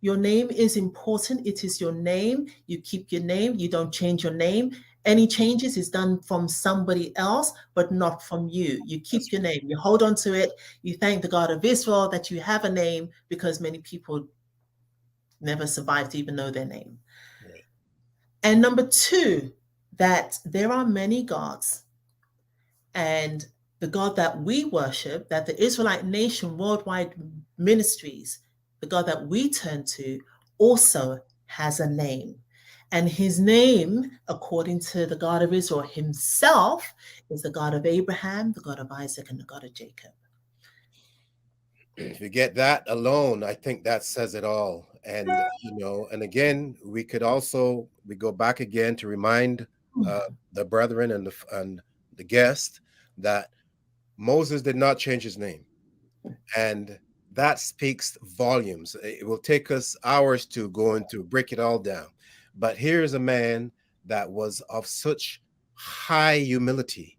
[SPEAKER 2] your name is important. It is your name. You keep your name. You don't change your name. Any changes is done from somebody else, but not from you. You keep your name. You hold on to it. You thank the God of Israel that you have a name, because many people never survive to even know their name.
[SPEAKER 4] Right.
[SPEAKER 2] And number two, that there are many gods, and the God that we worship, that the Israelite Nation Worldwide Ministries, the God that we turn to, also has a name. And his name, according to the God of Israel himself, is the God of Abraham, the God of Isaac, and the God of Jacob.
[SPEAKER 4] If you get that alone, I think that says it all. And and again, we go back again to remind the brethren and the guest that Moses did not change his name, and that speaks volumes. It will take us hours to go into break it all down, but here's a man that was of such high humility,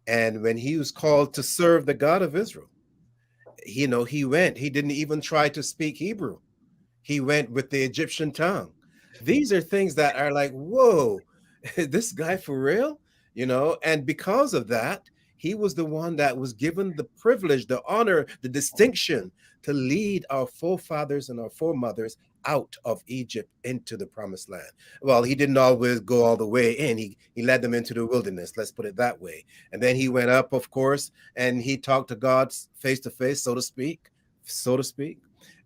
[SPEAKER 4] and when he was called to serve the God of Israel, he went. He didn't even try to speak Hebrew. He went with the Egyptian tongue. These are things that are like, whoa, this guy for real? and because of that, he was the one that was given the privilege, the honor, the distinction to lead our forefathers and our foremothers out of Egypt into the promised land. Well, he didn't always go all the way in. He led them into the wilderness, let's put it that way. And then he went up, of course, and he talked to God face to face, so to speak,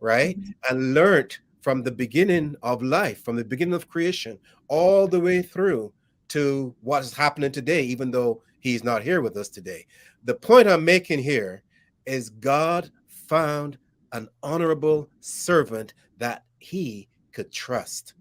[SPEAKER 4] right?
[SPEAKER 2] Mhm.
[SPEAKER 4] And learned from the beginning of life, from the beginning of creation, all the way through to what is happening today, even though he's not here with us today. The point I'm making here is God found an honorable servant that he could trust.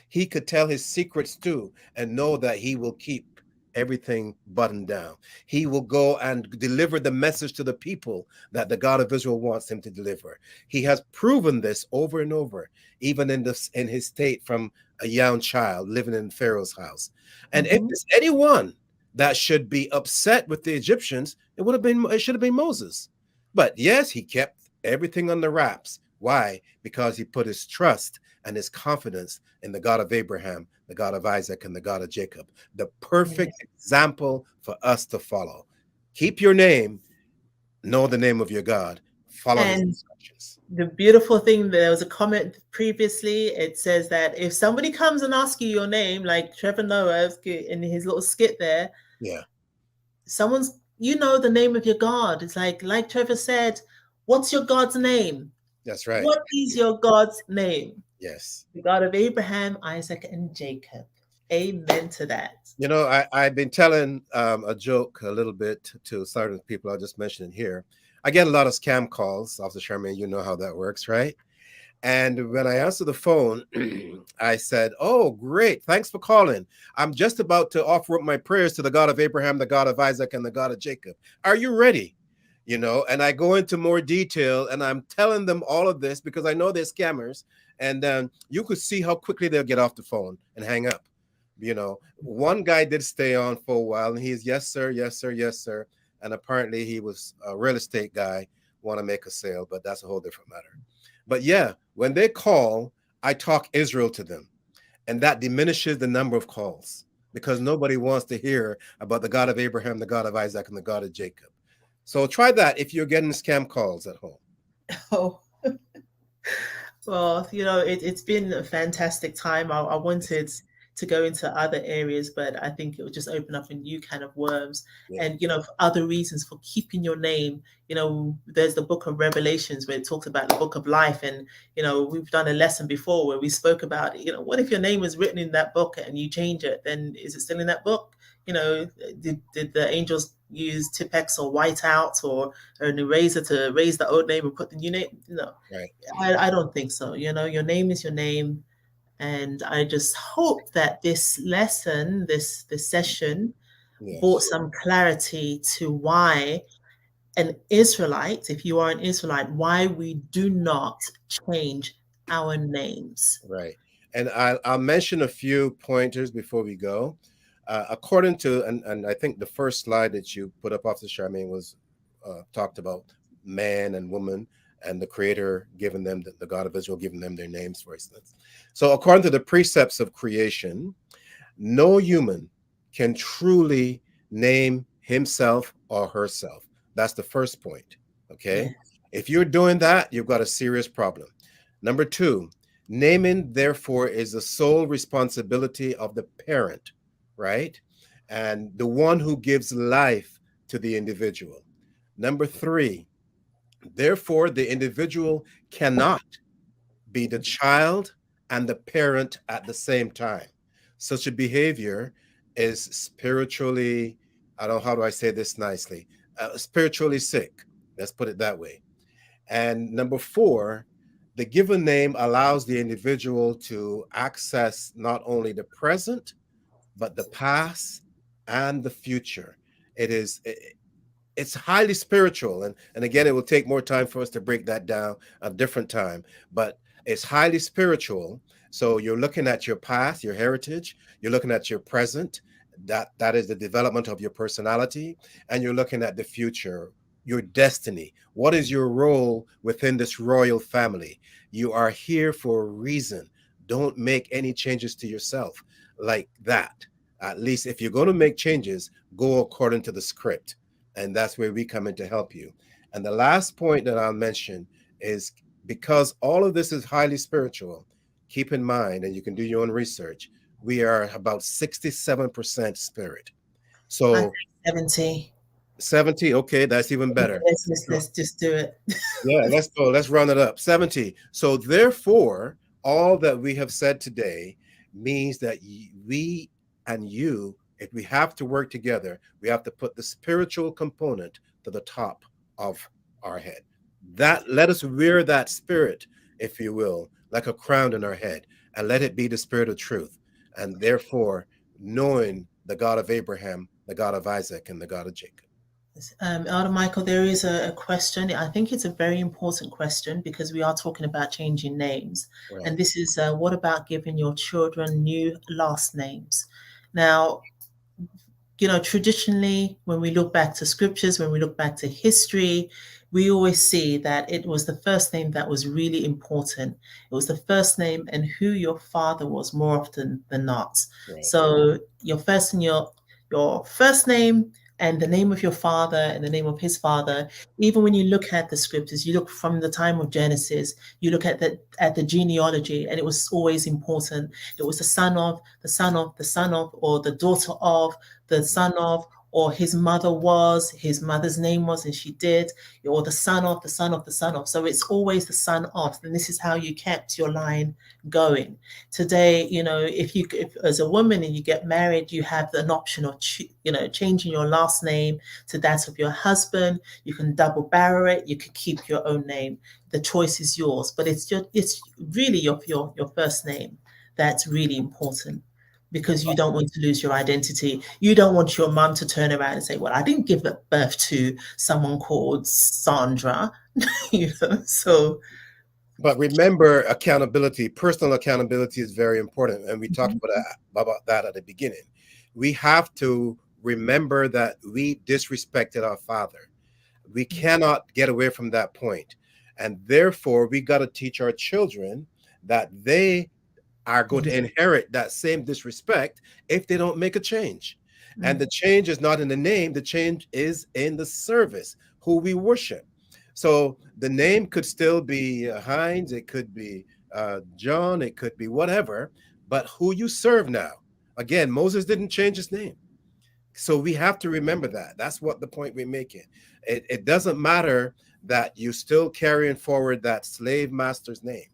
[SPEAKER 4] He could tell his secrets too and know that he will keep everything buttoned down. He will go and deliver the message to the people that the God of Israel wants him to deliver. He has proven this over and over, even in his state from a young child living in Pharaoh's house. And if
[SPEAKER 2] Mhm.
[SPEAKER 4] there's anyone that should be upset with the Egyptians, it should have been Moses. But yes, he kept everything on the wraps. Why? Because he put his trust and his confidence in the God of Abraham, the God of Isaac, and the God of Jacob. The
[SPEAKER 2] Yeah.
[SPEAKER 4] perfect example for us to follow. Keep your name, know the name of your God, follow his
[SPEAKER 2] And
[SPEAKER 4] instructions.
[SPEAKER 2] the beautiful thing, there was a comment previously. It says that if somebody comes and asks you your name, like Trevor Noah in his little skit there,
[SPEAKER 4] Yeah,
[SPEAKER 2] someone's, the name of your God. It's like Trevor said, what's your God's name?
[SPEAKER 4] that's right.
[SPEAKER 2] What is your God's name?
[SPEAKER 4] Yes.
[SPEAKER 2] The God of Abraham, Isaac, and Jacob. Amen to that.
[SPEAKER 4] I've been telling a joke a little bit to certain people. I'll just mention it here. I get a lot of scam calls, Officer Charmaine. You know how that works, right? And when I answered the phone, I said, "Oh, great. Thanks for calling. I'm just about to offer up my prayers to the God of Abraham, the God of Isaac, and the God of Jacob. Are you ready?" And I go into more detail and I'm telling them all of this because I know they're scammers. And you could see how quickly they'll get off the phone and hang up. One guy did stay on for a while and he's, yes, sir, yes, sir, yes, sir. And apparently he was a real estate guy, want to make a sale, but that's a whole different matter. But yeah, when they call, I talk Israel to them, and that diminishes the number of calls because nobody wants to hear about the God of Abraham, the God of Isaac, and the God of Jacob. So try that if you're getting scam calls at home.
[SPEAKER 2] Oh, well, it's been a fantastic time. I wanted to go into other areas, but I think it would just open up a new kind of worms
[SPEAKER 4] Yeah,
[SPEAKER 2] and, for other reasons for keeping your name. There's the book of Revelations where it talks about the book of life. And, we've done a lesson before where we spoke about, what if your name was written in that book and you change it? Then is it still in that book? Did the angels use Tipex or whiteout or an eraser to erase the old name and put the new name? No,
[SPEAKER 4] right.
[SPEAKER 2] I don't think so. Your name is your name. And I just hope that this lesson, this session, brought
[SPEAKER 4] Yes,
[SPEAKER 2] some clarity to why an Israelite, if you are an Israelite, why we do not change our names.
[SPEAKER 4] right. And I'll mention a few pointers before we go. According to, and I think the first slide that you put up, Officer Charmaine, was talked about man and woman and the Creator giving them, the God of Israel giving them their names, for instance. So, according to the precepts of creation, no human can truly name himself or herself. That's the first point.
[SPEAKER 2] Yeah.
[SPEAKER 4] Okay. If you're doing that, you've got a serious problem. Number two, naming, therefore, is the sole responsibility of the parent, right? And the one who gives life to the individual. Number three, therefore, the individual cannot be the child and the parent at the same time. Such a behavior is spiritually, I don't know, how do I say this nicely? Spiritually sick. Let's put it that way. And number four, the given name allows the individual to access not only the present, but the past and the future. It's highly spiritual, and again, it will take more time for us to break that down a different time, but it's highly spiritual. So you're looking at your past, your heritage, you're looking at your present, that is the development of your personality, and you're looking at the future, your destiny. What is your role within this royal family? You are here for a reason. Don't make any changes to yourself like that. At least if you're going to make changes, go according to the script. And that's where we come in to help you. And the last point that I'll mention is, because all of this is highly spiritual, keep in mind, and you can do your own research, we are about 67% spirit.
[SPEAKER 2] I
[SPEAKER 4] So
[SPEAKER 2] think 70.
[SPEAKER 4] 70, okay, that's even better.
[SPEAKER 2] Let's just do it.
[SPEAKER 4] Yeah, let's go. Let's run it up. 70. So therefore, all that we have said today means that we and you, if we have to work together, we have to put the spiritual component to the top of our head. That, let us wear that spirit, if you will, like a crown in our head, and let it be the spirit of truth. And therefore, knowing the God of Abraham, the God of Isaac, and the God of Jacob.
[SPEAKER 2] Elder Michael, there is a question. I think it's a very important question because we are talking about changing names.
[SPEAKER 4] Right.
[SPEAKER 2] And this is what about giving your children new last names? Now, traditionally, when we look back to scriptures, when we look back to history, we always see that it was the first name that was really important. It was the first name and who your father was more often than not.
[SPEAKER 4] Right.
[SPEAKER 2] So your first name and the name of your father and the name of his father. Even when you look at the scriptures, you look from the time of Genesis, you look at the genealogy, and it was always important. It was the son of, the son of, the son of, or the daughter of, the son of, or his mother's name was, and she did, or the son of, the son of, the son of. So it's always the son of, and this is how you kept your line going. Today, if as a woman and you get married, you have an option of, changing your last name to that of your husband. You can double barrel it. You can keep your own name. The choice is yours, but it's really your first name that's really important, because you don't want to lose your identity. You don't want your mum to turn around and say, well, I didn't give birth to someone called Sandra, so.
[SPEAKER 4] But remember, accountability, personal accountability is very important. And we talked about that at the beginning. We have to remember that we disrespected our father. We cannot get away from that point. And therefore, we got to teach our children that they are going to inherit that same disrespect if they don't make a change. And the change is not in the name, the change is in the service, who we worship. So the name could still be Hines, it could be John, it could be whatever, but who you serve now. Again, Moses didn't change his name. So we have to remember that. That's what the point we're making. It doesn't matter that you're still carrying forward that slave master's name.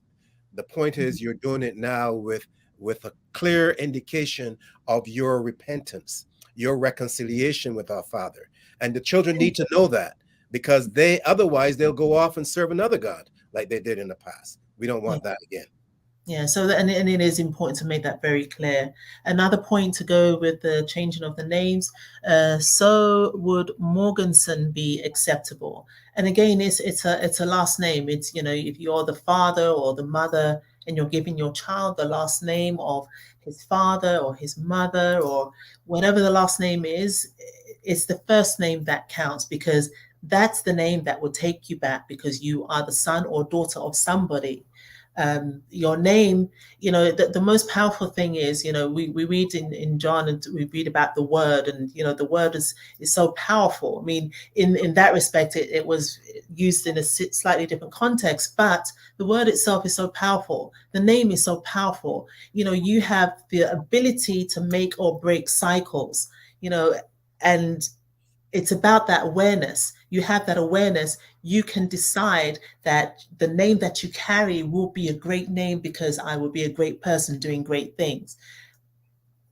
[SPEAKER 4] The point is you're doing it now with a clear indication of your repentance, your reconciliation with our Father. And the children need to know that, because otherwise they'll go off and serve another God like they did in the past. We don't want that again.
[SPEAKER 2] Yeah, so and it is important to make that very clear. Another point to go with the changing of the names, so would Morganson be acceptable? And again, it's a last name. It's, if you're the father or the mother and you're giving your child the last name of his father or his mother or whatever the last name is, it's the first name that counts, because that's the name that will take you back, because you are the son or daughter of somebody. Your name, the most powerful thing is, we read in John, and we read about the word, and the word is so powerful. I mean, in that respect, it was used in a slightly different context, but the word itself is so powerful. The name is so powerful. You have the ability to make or break cycles, and it's about that awareness. You have that awareness. You can decide that the name that you carry will be a great name because I will be a great person doing great things.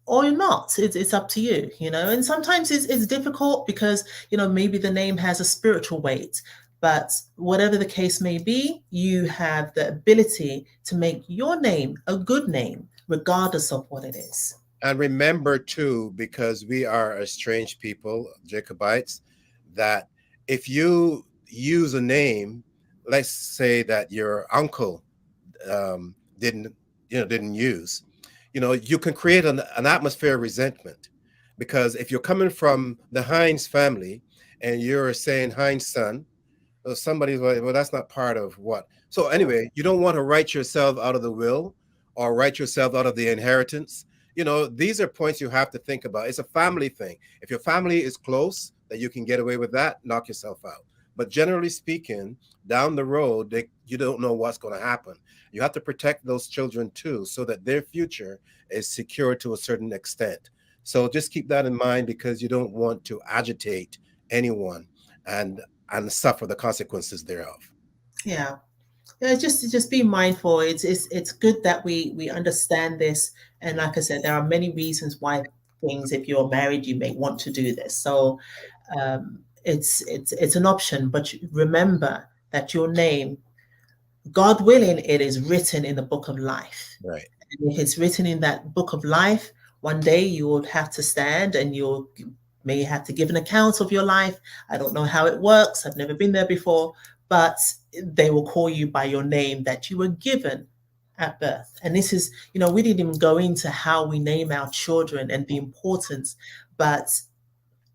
[SPEAKER 2] Or you're not. It's up to you, And sometimes it's difficult because, maybe the name has a spiritual weight. But whatever the case may be, you have the ability to make your name a good name, regardless of what it is.
[SPEAKER 4] And remember, too, because we are a strange people, Jacobites, that if you use a name, let's say that your uncle didn't use, you can create an atmosphere of resentment. Because if you're coming from the Hines family and you're saying Hines' son, somebody's like, well, that's not part of what. So anyway, you don't want to write yourself out of the will or write yourself out of the inheritance. these are points you have to think about. It's a family thing. If your family is close, that you can get away with that, knock yourself out. But generally speaking, down the road, you don't know what's going to happen. You have to protect those children too, so that their future is secure to a certain extent. So just keep that in mind, because you don't want to agitate anyone and suffer the consequences thereof.
[SPEAKER 2] Yeah. Just be mindful. It's good that we understand this, and like I said, there are many reasons why things. If you're married, you may want to do this. So it's an option, but remember that your name, God willing, it is written in the book of life.
[SPEAKER 4] Right.
[SPEAKER 2] And if it's written in that book of life, one day you will have to stand, and you may have to give an account of your life. I don't know how it works. I've never been there before, but they will call you by your name that you were given at birth. And this is, we didn't even go into how we name our children and the importance, but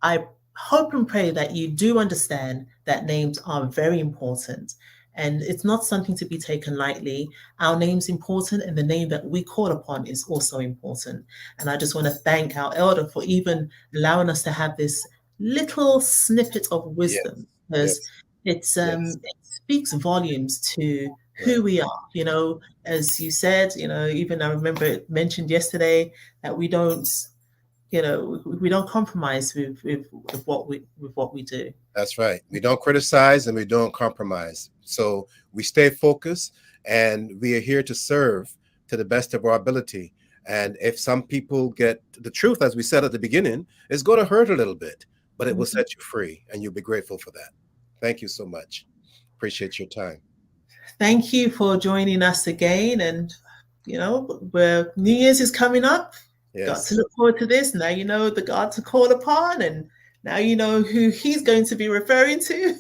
[SPEAKER 2] I hope and pray that you do understand that names are very important. And it's not something to be taken lightly. Our name's important, and the name that we call upon is also important. And I just want to thank our elder for even allowing us to have this little snippet of wisdom, because it speaks volumes to who we are. As you said, even I remember it mentioned yesterday that we don't compromise with what we do.
[SPEAKER 4] That's right. We don't criticize and we don't compromise. So we stay focused, and we are here to serve to the best of our ability. And if some people get the truth, as we said at the beginning, it's going to hurt a little bit, but it will set you free, and you'll be grateful for that. Thank you so much. Appreciate your time.
[SPEAKER 2] Thank you for joining us again. And, where New Year's is coming up.
[SPEAKER 4] Yes.
[SPEAKER 2] Got to look forward to this. Now you know the God to call upon, and now you know who he's going to be referring to.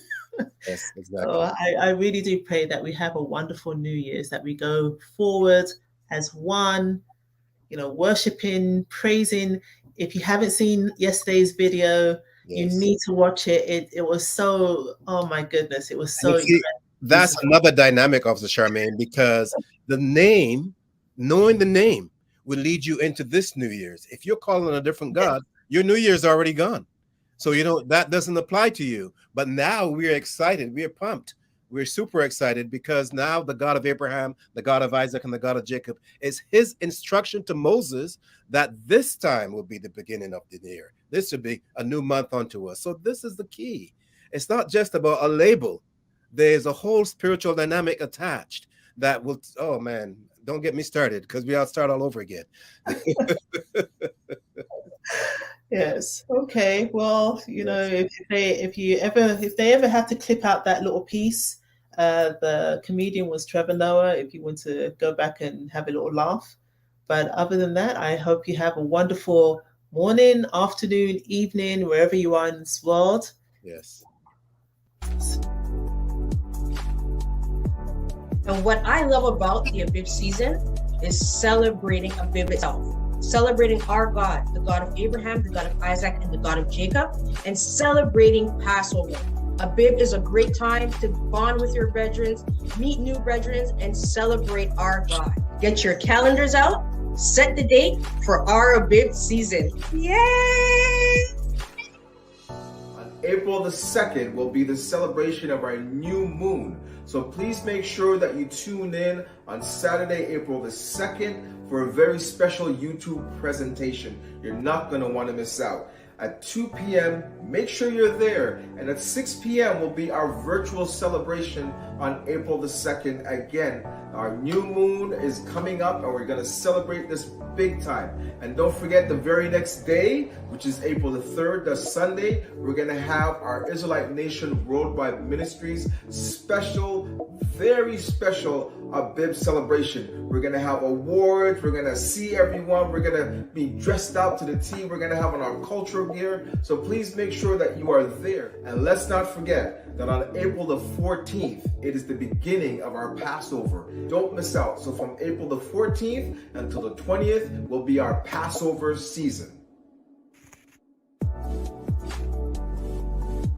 [SPEAKER 4] Yes, exactly.
[SPEAKER 2] So I really do pray that we have a wonderful New Year's, that we go forward as one, worshiping, praising. If you haven't seen yesterday's video, you need to watch it. It was so, oh my goodness, it was so incredible.
[SPEAKER 4] That's another dynamic, Officer Charmaine, because knowing the name will lead you into this New Year's. If you're calling a different God, your New Year's already gone. So, that doesn't apply to you. But now we're excited. We're pumped. We're super excited, because now the God of Abraham, the God of Isaac, and the God of Jacob is his instruction to Moses that this time will be the beginning of the year. This should be a new month unto us. So this is the key. It's not just about a label. There's a whole spiritual dynamic attached that will, oh man, don't get me started, because we all start all over again.
[SPEAKER 2] Yes. Okay. Well, if they ever have to clip out that little piece, the comedian was Trevor Noah, if you want to go back and have a little laugh. But other than that, I hope you have a wonderful morning, afternoon, evening, wherever you are in this world.
[SPEAKER 4] Yes.
[SPEAKER 5] And what I love about the Abib season is celebrating Abib itself. Celebrating our God, the God of Abraham, the God of Isaac, and the God of Jacob, and celebrating Passover. Abib is a great time to bond with your brethren, meet new brethren, and celebrate our God. Get your calendars out, set the date for our Abib season. Yay!
[SPEAKER 1] On April the 2nd will be the celebration of our new moon. So please make sure that you tune in on Saturday, April the 2nd for a very special YouTube presentation. You're not going to want to miss out. At 2 p.m., make sure you're there. And at 6 p.m. will be our virtual celebration on April the 2nd. Again, our new moon is coming up, and we're going to celebrate this big time. And don't forget, the very next day, which is April the 3rd, the Sunday, we're going to have our Israelite Nation Worldwide Ministries special, very special Abib celebration. We're going to have awards. We're going to see everyone. We're going to be dressed out to the T. We're going to have on our cultural gear. So please make sure that you are there. And let's not forget that on April the 14th, it is the beginning of our Passover. Don't miss out. So from April the 14th until the 20th will be our Passover season.